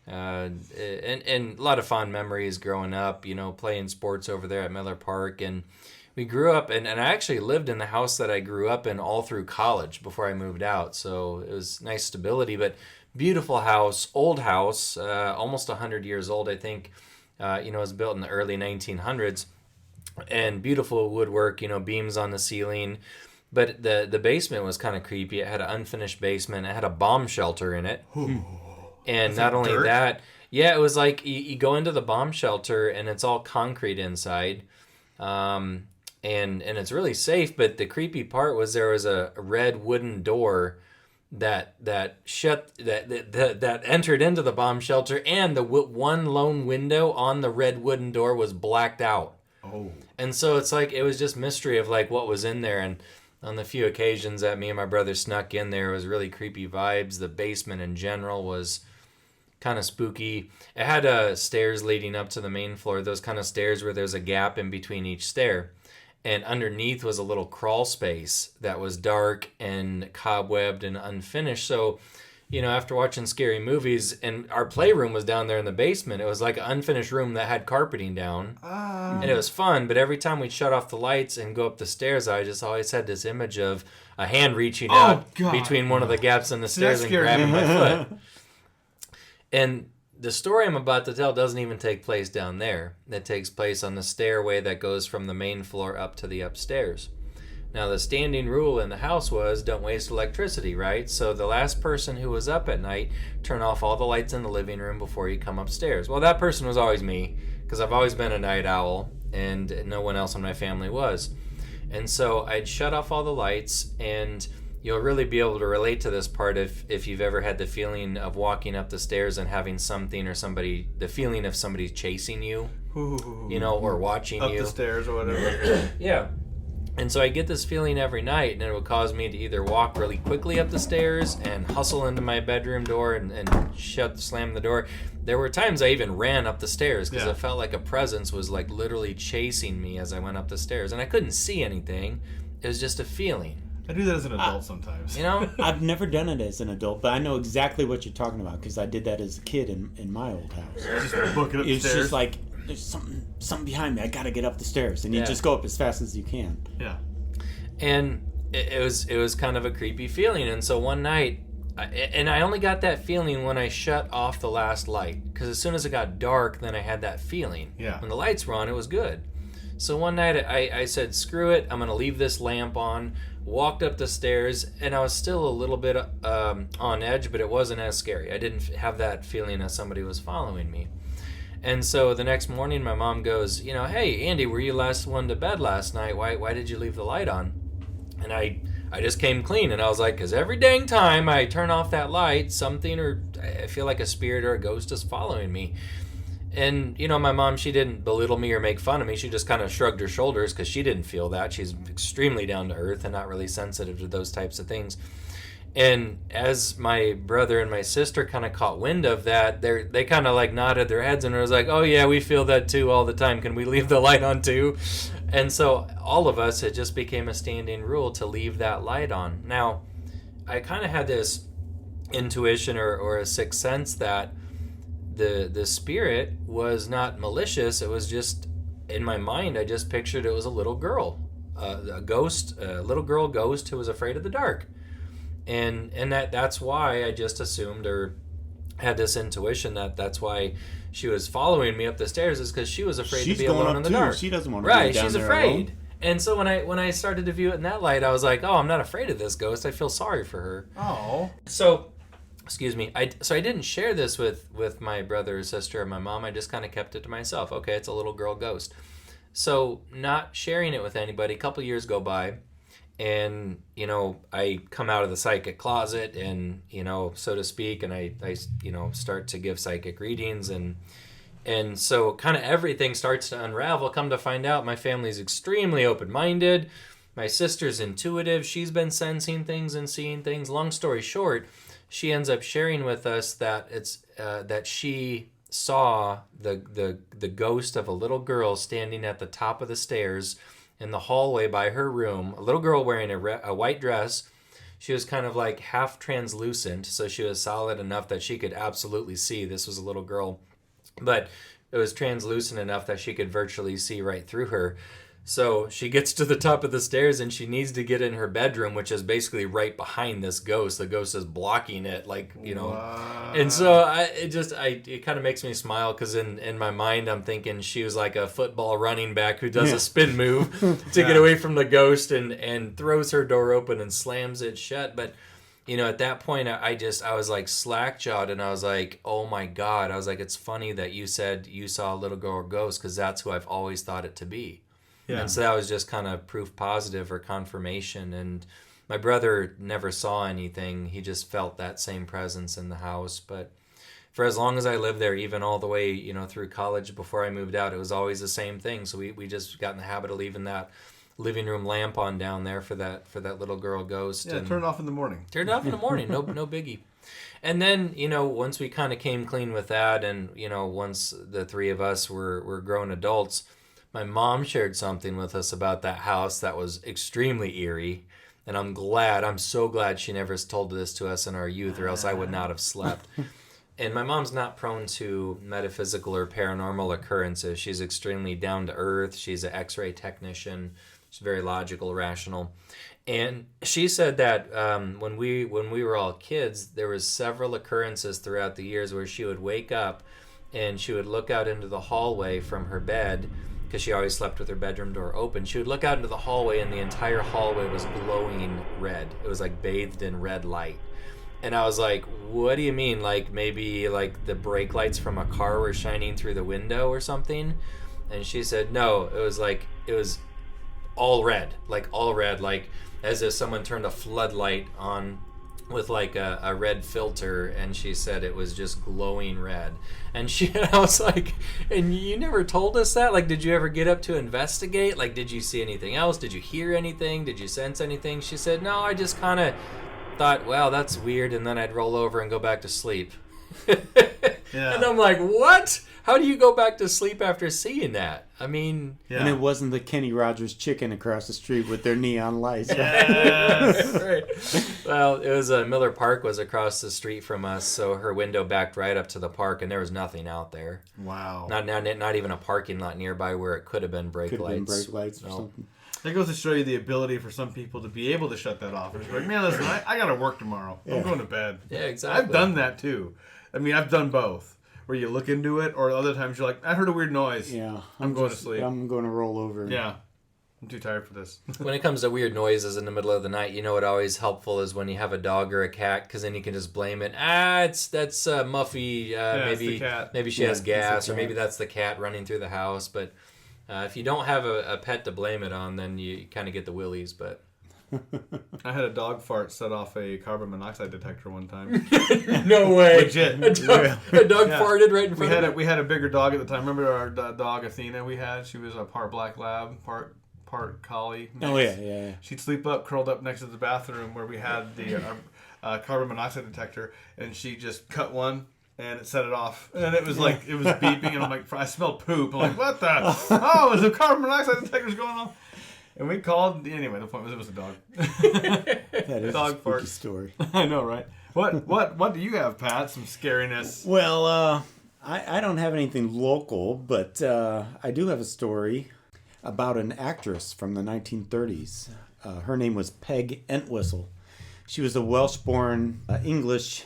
And a lot of fond memories growing up, playing sports over there at Miller Park. And we grew up, and I actually lived in the house that I grew up in all through college before I moved out. So it was nice stability, but beautiful house, old house, almost 100 years old, I think. It was built in the early 1900s, and beautiful woodwork, beams on the ceiling. But the basement was kind of creepy. It had an unfinished basement. It had a bomb shelter in it. And not only that, yeah, it was like you go into the bomb shelter and it's all concrete inside. And it's really safe, but the creepy part was there was a red wooden door that entered into the bomb shelter, and the one lone window on the red wooden door was blacked out. Oh. And so it's like it was just mystery of like what was in there. And on the few occasions that me and my brother snuck in there, it was really creepy vibes. The basement in general was kind of spooky. It had stairs leading up to the main floor, those kind of stairs where there's a gap in between each stair. And underneath was a little crawl space that was dark and cobwebbed and unfinished. So, after watching scary movies, and our playroom was down there in the basement, it was like an unfinished room that had carpeting down. And it was fun, but every time we'd shut off the lights and go up the stairs, I just always had this image of a hand reaching out between one of the gaps in the stairs and grabbing my foot. And the story I'm about to tell doesn't even take place down there. It takes place on the stairway that goes from the main floor up to the upstairs. Now, the standing rule in the house was don't waste electricity, right? So the last person who was up at night, turn off all the lights in the living room before you come upstairs. Well, that person was always me, because I've always been a night owl, and no one else in my family was. And so I'd shut off all the lights, and you'll really be able to relate to this part if you've ever had the feeling of walking up the stairs and having something or somebody, the feeling of somebody chasing you, or watching up you. Up the stairs or whatever. Yeah. And so I get this feeling every night, and it would cause me to either walk really quickly up the stairs and hustle into my bedroom door and slam the door. There were times I even ran up the stairs because it felt like a presence was like literally chasing me as I went up the stairs. And I couldn't see anything. It was just a feeling. I do that as an adult sometimes. I've never done it as an adult, but I know exactly what you're talking about because I did that as a kid in my old house. Just booking up the It's stairs. just like, there's something behind me. I got to get up the stairs. And you just go up as fast as you can. Yeah. And it was kind of a creepy feeling. And so one night, I only got that feeling when I shut off the last light. Because as soon as it got dark, then I had that feeling. Yeah. When the lights were on, it was good. So one night I said, screw it, I'm going to leave this lamp on. Walked up the stairs, and I was still a little bit on edge, but it wasn't as scary. I didn't have that feeling as somebody was following me. And so the next morning, my mom goes, hey, Andy, were you last one to bed last night? Why did you leave the light on? And I just came clean, and I was like, because every dang time I turn off that light, something or I feel like a spirit or a ghost is following me. And, my mom, she didn't belittle me or make fun of me. She just kind of shrugged her shoulders because she didn't feel that. She's extremely down to earth and not really sensitive to those types of things. And as my brother and my sister kind of caught wind of that, they kind of like nodded their heads and was like, oh yeah, we feel that too all the time. Can we leave the light on too? And so all of us, it just became a standing rule to leave that light on. Now, I kind of had this intuition or a sixth sense that the spirit was not malicious. It was just, in my mind, I just pictured it was a little girl, a ghost, a little girl ghost who was afraid of the dark. And that's why I just assumed or had this intuition that's why she was following me up the stairs, is because she was afraid to be alone in the dark. She doesn't want to right, be down she's there afraid. alone. And so when I started to view it in that light, I was like, oh, I'm not afraid of this ghost. I feel sorry for her. Oh. So, excuse me. I didn't share this with my brother or sister or my mom. I just kind of kept it to myself. Okay, it's a little girl ghost. So not sharing it with anybody. A couple years go by. And, I come out of the psychic closet and, so to speak, and I start to give psychic readings and so kind of everything starts to unravel. Come to find out, my family's extremely open-minded. My sister's intuitive. She's been sensing things and seeing things. Long story short, she ends up sharing with us that it's that she saw the ghost of a little girl standing at the top of the stairs in the hallway by her room, a little girl wearing a white dress. She was kind of like half translucent, so she was solid enough that she could absolutely see this was a little girl, but it was translucent enough that she could virtually see right through her. So she gets to the top of the stairs and she needs to get in her bedroom, which is basically right behind this ghost. The ghost is blocking it, Wow. And so it kind of makes me smile because in my mind I'm thinking she was like a football running back who does a spin move to get away from the ghost and throws her door open and slams it shut. But at that point I was like slack-jawed and I was like, oh my God. I was like, it's funny that you said you saw a little girl ghost because that's who I've always thought it to be. Yeah. And so that was just kind of proof positive or confirmation. And my brother never saw anything. He just felt that same presence in the house. But for as long as I lived there, even all the way, through college before I moved out, it was always the same thing. So we just got in the habit of leaving that living room lamp on down there for that little girl ghost. Yeah, and turn it off in the morning. Turn it off in the morning. No biggie. And then, once we kind of came clean with that and, once the three of us were grown adults, my mom shared something with us about that house that was extremely eerie. And I'm so glad she never told this to us in our youth, or else I would not have slept. And my mom's not prone to metaphysical or paranormal occurrences. She's extremely down to earth. She's an X-ray technician. She's very logical, rational. And she said that when we were all kids, there was several occurrences throughout the years where she would wake up and she would look out into the hallway from her bed, because she always slept with her bedroom door open. She would look out into the hallway and the entire hallway was glowing red. It was like bathed in red light. And I was like, what do you mean? Like maybe like the brake lights from a car were shining through the window or something? And she said, no, it was all red, like as if someone turned a floodlight on with like a red filter, and she said it was just glowing red. And I was like, and you never told us that? Like, did you ever get up to investigate? Like, did you see anything else? Did you hear anything? Did you sense anything? She said, no, I just kind of thought, wow, that's weird, and then I'd roll over and go back to sleep. Yeah. And I'm like, what? How do you go back to sleep after seeing that? I mean... Yeah. And it wasn't the Kenny Rogers chicken across the street with their neon lights. Yes. Right. Well, it was Miller Park was across the street from us, so her window backed right up to the park, and there was nothing out there. Wow. Not even a parking lot nearby where it could have been brake lights. Or something. That goes to show you the ability for some people to be able to shut that off. And be like, man, listen, I got to work tomorrow. I'm going to bed. Yeah, exactly. I've done that too. I mean, I've done both. Where you look into it, or other times you're like, I heard a weird noise. Yeah. I'm going to sleep. I'm going to roll over. Yeah. I'm too tired for this. When it comes to weird noises in the middle of the night, what always helpful is when you have a dog or a cat, because then you can just blame it. That's Muffy. It's the cat. Maybe she has gas, or maybe that's the cat running through the house. But if you don't have a pet to blame it on, then you kind of get the willies. But I had a dog fart set off a carbon monoxide detector one time. No way. Legit. A dog farted right in front of me. We had a bigger dog at the time. Remember our dog Athena we had? She was a part black lab, part collie mix. Oh yeah. She'd sleep up, curled up next to the bathroom where we had carbon monoxide detector, and she just cut one. And it set it off. And it was like, it was beeping. And I'm like, I smelled poop. I'm like, what the? Oh, the carbon monoxide detector's going off. And we called. Anyway, the point was it was a dog. That is Dog a spooky fart. story. I know, right? What do you have, Pat? Some scariness. Well, I don't have anything local, but I do have a story about an actress from the 1930s. Her name was Peg Entwistle. She was a Welsh-born English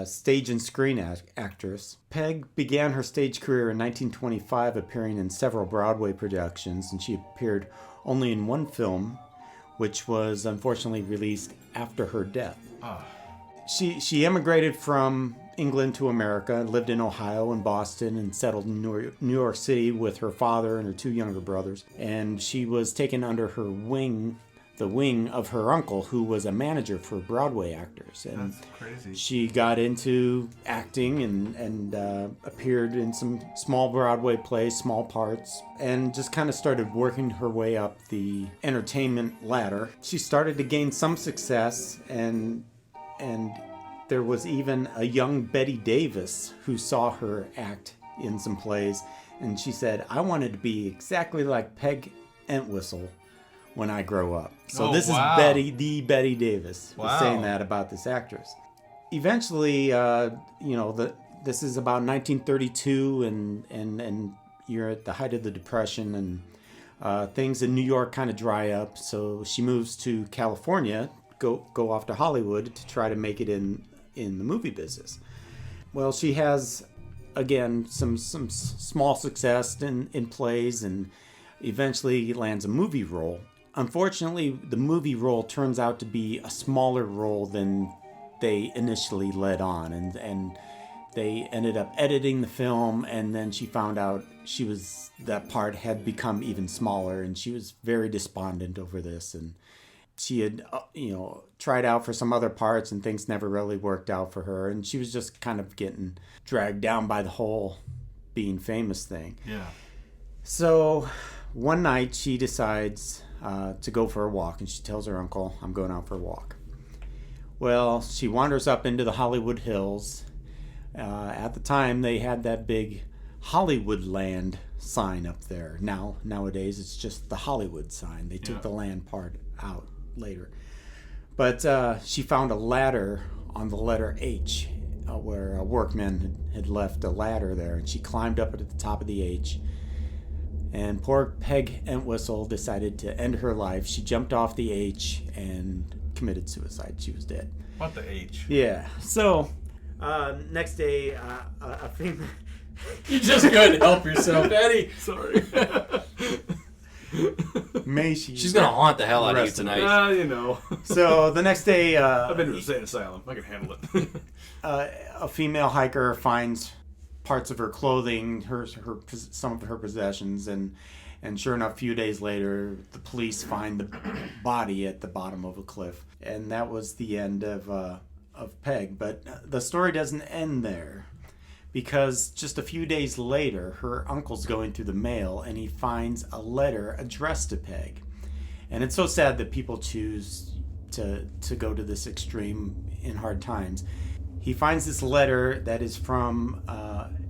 stage and screen actress. Peg began her stage career in 1925, appearing in several Broadway productions, and she appeared only in one film, which was unfortunately released after her death. She immigrated from England to America, lived in Ohio and Boston, and settled in New York City with her father and her two younger brothers. And she was taken under her wing, the wing of her uncle, who was a manager for Broadway actors. And That's crazy. she got into acting and appeared in some small Broadway plays, small parts, and just kind of started working her way up the entertainment ladder. She started to gain some success, and there was even a young Betty Davis who saw her act in some plays, and she said, "I wanted to be exactly like Peg Entwistle when I grow up." So this is Betty Davis was saying that about this actress. Eventually, this is about 1932, and you're at the height of the Depression, and things in New York kind of dry up. So she moves to California, go off to Hollywood to try to make it in the movie business. Well, she has again some small success in plays, and eventually lands a movie role. Unfortunately, the movie role turns out to be a smaller role than they initially led on, and they ended up editing the film, and then she found out that part had become even smaller, and she was very despondent over this, and she had tried out for some other parts, and things never really worked out for her, and she was just kind of getting dragged down by the whole being famous thing. Yeah. So one night she decides to go for a walk, and she tells her uncle, "I'm going out for a walk." Well, she wanders up into the Hollywood Hills. At the time, they had that big Hollywood Land sign up there. Nowadays, it's just the Hollywood sign. They took the land part out later. But she found a ladder on the letter H, where a workman had left a ladder there, and she climbed up at the top of the H. And poor Peg Entwistle decided to end her life. She jumped off the H and committed suicide. She was dead. What the H? Yeah. So, next day, a female... You just couldn't help yourself, Eddie. Sorry. She's going to haunt the hell out of you tonight. So, the next day... I've been to the insane asylum. I can handle it. A female hiker finds parts of her clothing, some of her possessions, and sure enough, a few days later, the police find the body at the bottom of a cliff, and that was the end of Peg. But the story doesn't end there, because just a few days later, her uncle's going through the mail, and he finds a letter addressed to Peg, and it's so sad that people choose to go to this extreme in hard times. He finds this letter that is from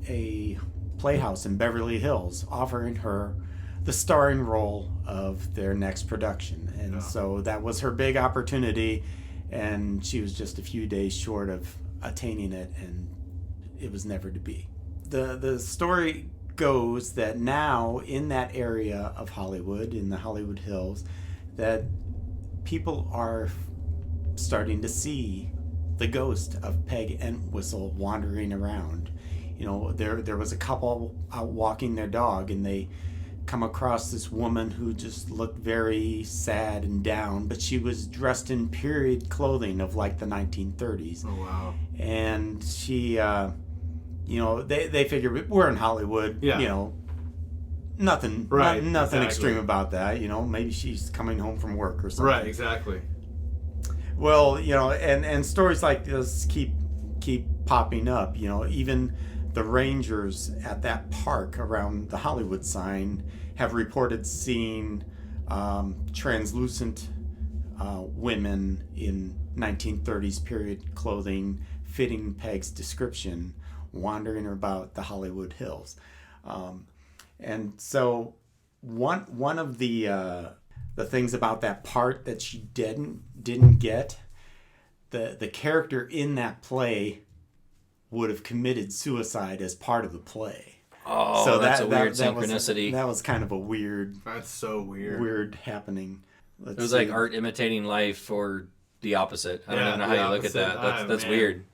a playhouse in Beverly Hills offering her the starring role of their next production. And so that was her big opportunity, and she was just a few days short of attaining it, and it was never to be. The story goes that now in that area of Hollywood, in the Hollywood Hills, that people are starting to see the ghost of Peg Entwistle wandering around. There was a couple out walking their dog, and they come across this woman who just looked very sad and down, but she was dressed in period clothing of like the 1930s. Oh, wow. And she, they figured we're in Hollywood, nothing extreme about that. Maybe she's coming home from work or something. Right, exactly. Well, and stories like this keep popping up. Even the rangers at that park around the Hollywood sign have reported seeing translucent women in 1930s period clothing fitting Peg's description wandering about the Hollywood Hills. And so one of the things about that part that she didn't get, the character in that play would have committed suicide as part of the play. Oh, so that's a weird synchronicity. That was kind of a weird. That's so weird. Weird happening. It was like art imitating life, or the opposite. I don't even know how you look at that. That's weird.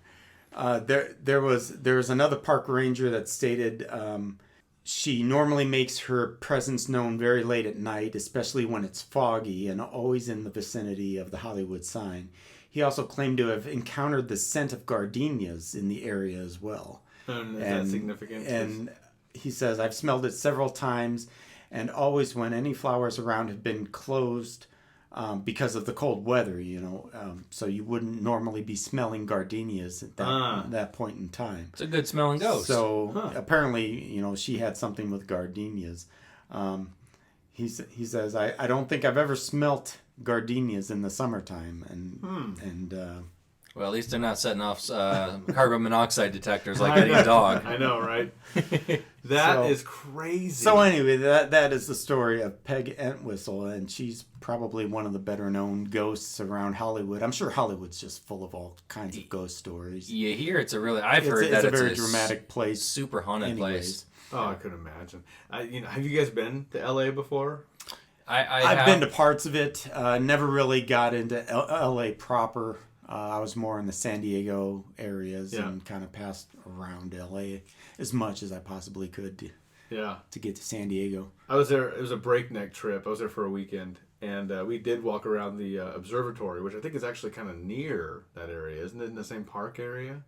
There was another park ranger that stated she normally makes her presence known very late at night, especially when it's foggy, and always in the vicinity of the Hollywood sign. He also claimed to have encountered the scent of gardenias in the area as well. Is that significant? And he says, I've smelled it several times, and always when any flowers around have been closed because of the cold weather, so you wouldn't normally be smelling gardenias at that point in time. It's a good smelling ghost. So apparently, she had something with gardenias. He says, I don't think I've ever smelt gardenias in the summertime, and well, at least they're not setting off carbon monoxide detectors like Eddie's dog. I know, right? That is crazy. So anyway, that is the story of Peg Entwistle, and she's probably one of the better known ghosts around Hollywood. I'm sure Hollywood's just full of all kinds of ghost stories. You hear it's heard that it's a very dramatic place, super haunted place. Oh, I could imagine. Have you guys been to LA before? I've been to parts of it. Never really got into LA proper. I was more in the San Diego areas and kind of passed around LA as much as I possibly could to get to San Diego. I was there. It was a breakneck trip. I was there for a weekend, and we did walk around the observatory, which I think is actually kind of near that area. Isn't it in the same park area?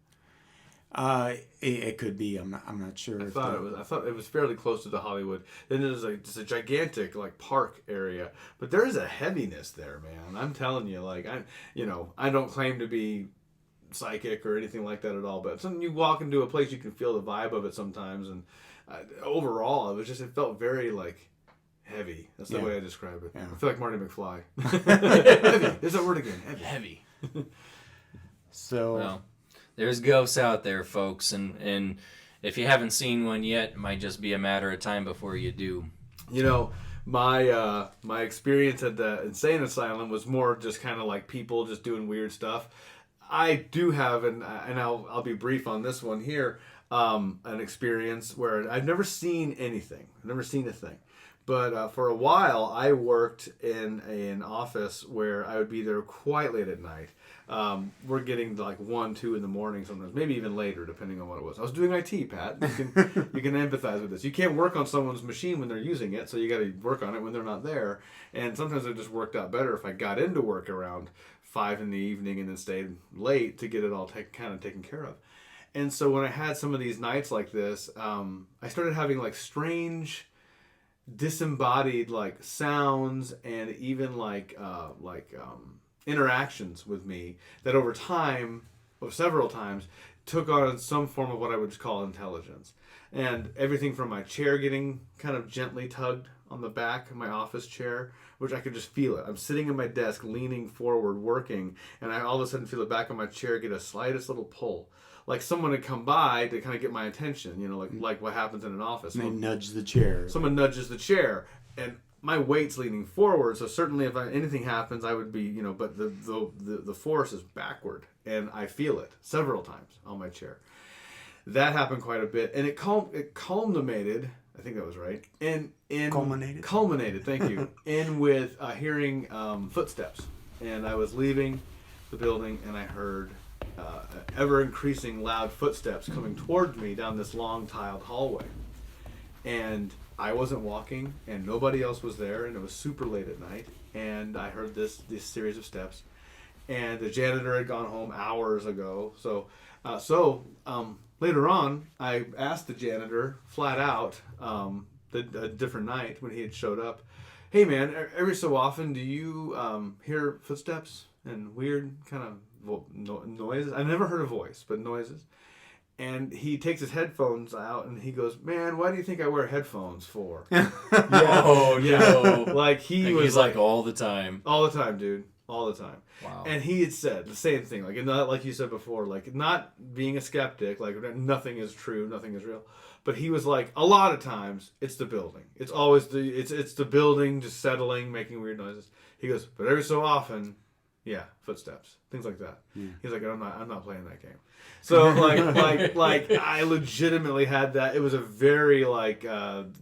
It could be. I'm not sure. I thought it was fairly close to the Hollywood. Then there's just a gigantic park area, but there is a heaviness there, man. I'm telling you, I don't claim to be psychic or anything like that at all, but you walk into a place, you can feel the vibe of it sometimes, and overall, it felt very heavy. That's the way I describe it. Yeah. I feel like Marty McFly. Heavy. There's that word again. Heavy. So. Well, there's ghosts out there, folks, and if you haven't seen one yet, it might just be a matter of time before you do. My experience at the insane asylum was more just kind of like people just doing weird stuff. I do have, and I'll be brief on this one here, an experience where I've never seen anything. I've never seen a thing. But for a while, I worked in an office where I would be there quite late at night. We're getting to 1, 2 in the morning sometimes, maybe even later, depending on what it was. I was doing IT, Pat. You can empathize with this. You can't work on someone's machine when they're using it, so you got to work on it when they're not there. And sometimes it just worked out better if I got into work around 5 in the evening and then stayed late to get it all taken care of. And so when I had some of these nights like this, I started having strange, disembodied sounds and even interactions with me that over time, or several times, took on some form of what I would just call intelligence. And everything from my chair getting kind of gently tugged on the back of my office chair, which I could just feel it. I'm sitting at my desk, leaning forward, working, and I all of a sudden feel the back of my chair get a slightest little pull. Like someone had come by to kind of get my attention, like what happens in an office. And they nudge the chair. Someone nudges the chair, and my weight's leaning forward, so certainly if anything happens, I would be, but the force is backward, and I feel it several times on my chair. That happened quite a bit, and it culminated. I think that was right. Culminated. Thank you. with hearing footsteps, and I was leaving the building, and I heard ever increasing loud footsteps coming towards me down this long tiled hallway, and I wasn't walking, and nobody else was there, and it was super late at night, and I heard this series of steps, and the janitor had gone home hours ago. So later on, I asked the janitor flat out, a different night when he had showed up, "Hey man, every so often do you hear footsteps and weird kind of noises?" I never heard a voice, but noises. And he takes his headphones out and he goes, "Man, why do you think I wear headphones for?" Oh, no. Like he's like all the time. All the time, dude. all the time. Wow. And he had said the same thing, like, not like you said before, like, not being a skeptic, like, nothing is true, nothing is real. But he was like, a lot of times it's the building. It's always it's the building just settling, making weird noises. He goes, but every so often, yeah, footsteps, things like that. Yeah. He's like, I'm not playing that game. So like I legitimately had that. It was a very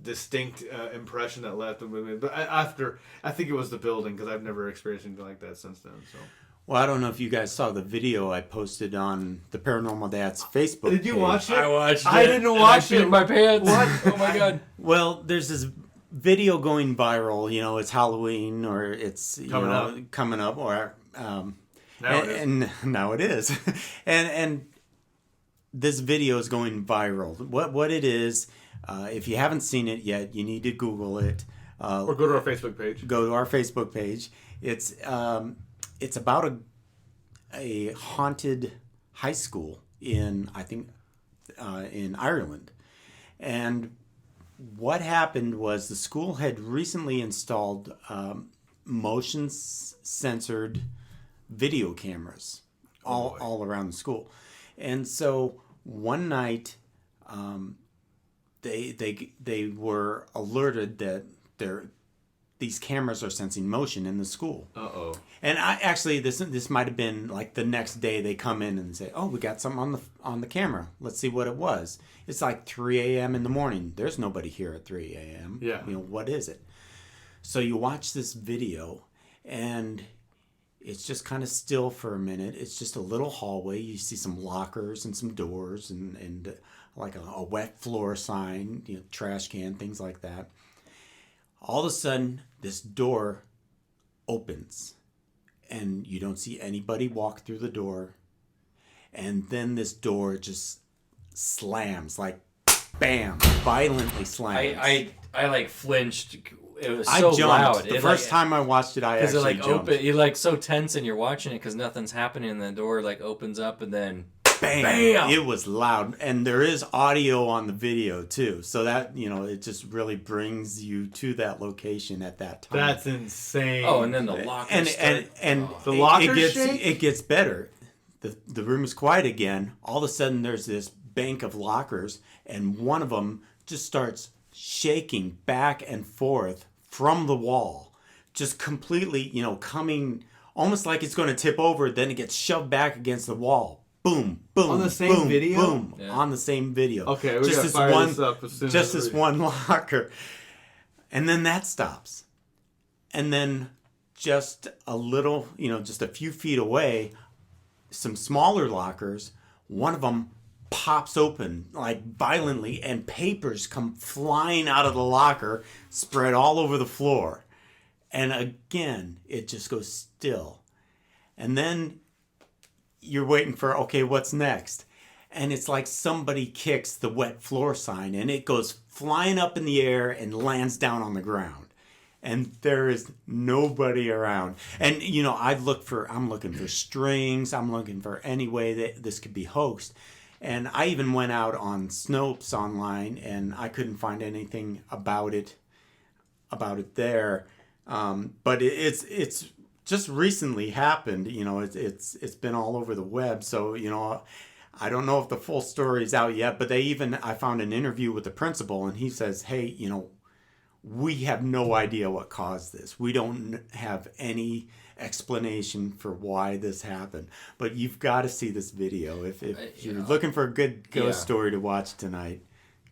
distinct impression that left the movie. But I think it was the building, because I've never experienced anything like that since then. So. Well, I don't know if you guys saw the video I posted on the Paranormal Dad's Facebook Did you page. watch it? I watched it. I didn't watch I peed it. my pants. What? Oh my god. Well, there's this video going viral. You know, it's Halloween, or it's coming up, or and now it is, and this video is going viral. What it is, if you haven't seen it yet, you need to Google it. Or go to our Facebook page. Go to our Facebook page. It's about a haunted high school in, I think, in Ireland. And what happened was the school had recently installed motion censored video cameras all around the school. And so one night they were alerted that these cameras are sensing motion in the school. Uh-oh. And this might have been like the next day. They come in and say, "Oh, we got something on the camera. Let's see what it was." It's like 3 a.m. in the morning. There's nobody here at 3 a.m. Yeah. You know, what is it? So you watch this video, and it's just kind of still for a minute. It's just a little hallway. You see some lockers and some doors and like a wet floor sign, you know, trash can, things like that. All of a sudden, this door opens, and you don't see anybody walk through the door. And then this door just slams, like, bam, violently slams. I like flinched. It was so I jumped. loud. The first time I watched it, I actually jumped. You're like so tense, and you're watching it because nothing's happening, and the door like opens up, and then Bam! Bam! It was loud, and there is audio on the video too, so that, you know, it just really brings you to that location at that time. That's insane. Oh, and then the lockers and The lockers it gets better. The room is quiet again. All of a sudden, there's this bank of lockers, and one of them just starts shaking back and forth from the wall, just completely, you know, coming almost like it's going to tip over. Then it gets shoved back against the wall. Boom, boom, on the same boom, video? boom, Yeah. on the same video. Okay, we gotta fire this up as soon as this one locker, and then that stops, and then just a little, you know, just a few feet away, some smaller lockers. One of them pops open like violently, and papers come flying out of the locker, spread all over the floor, and again it just goes still, and then you're waiting for, okay, what's next? And it's like somebody kicks the wet floor sign, and it goes flying up in the air and lands down on the ground. And there is nobody around. And, you know, I'm looking for strings. I'm looking for any way that this could be hoaxed. And I even went out on Snopes online, and I couldn't find anything about it there. But it's just recently happened. You know, it's been all over the web. So, you know, I don't know if the full story is out yet, but I found an interview with the principal, and he says, hey, you know, we have no idea what caused this. We don't have any explanation for why this happened. But you've got to see this video. If you're looking for a good ghost story to watch tonight,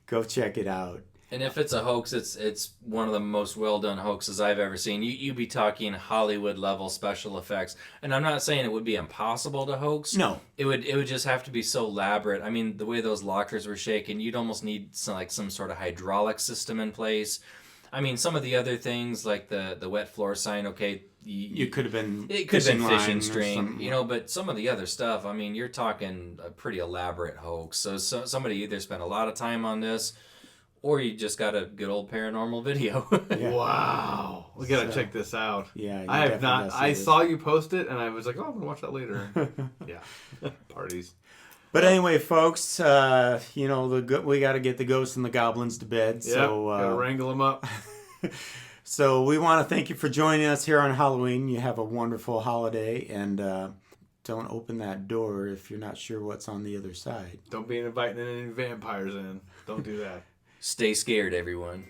go check it out. And if it's a hoax, it's one of the most well done hoaxes I've ever seen. You'd be talking Hollywood level special effects, and I'm not saying it would be impossible to hoax. No, it would just have to be so elaborate. I mean, the way those lockers were shaking, you'd almost need some sort of hydraulic system in place. I mean, some of the other things like the wet floor sign, okay, you could have been fishing string, you know, but some of the other stuff, I mean, you're talking a pretty elaborate hoax. So somebody either spent a lot of time on this, or you just got a good old paranormal video. Yeah. Wow. We got to check this out. Yeah. I have not. I saw you post it, and I was like, oh, I'm going to watch that later. Yeah. Parties. But anyway, folks, you know, we got to get the ghosts and the goblins to bed. Yeah. So, got to wrangle them up. So we want to thank you for joining us here on Halloween. You have a wonderful holiday, and don't open that door if you're not sure what's on the other side. Don't be inviting any vampires in. Don't do that. Stay scared, everyone.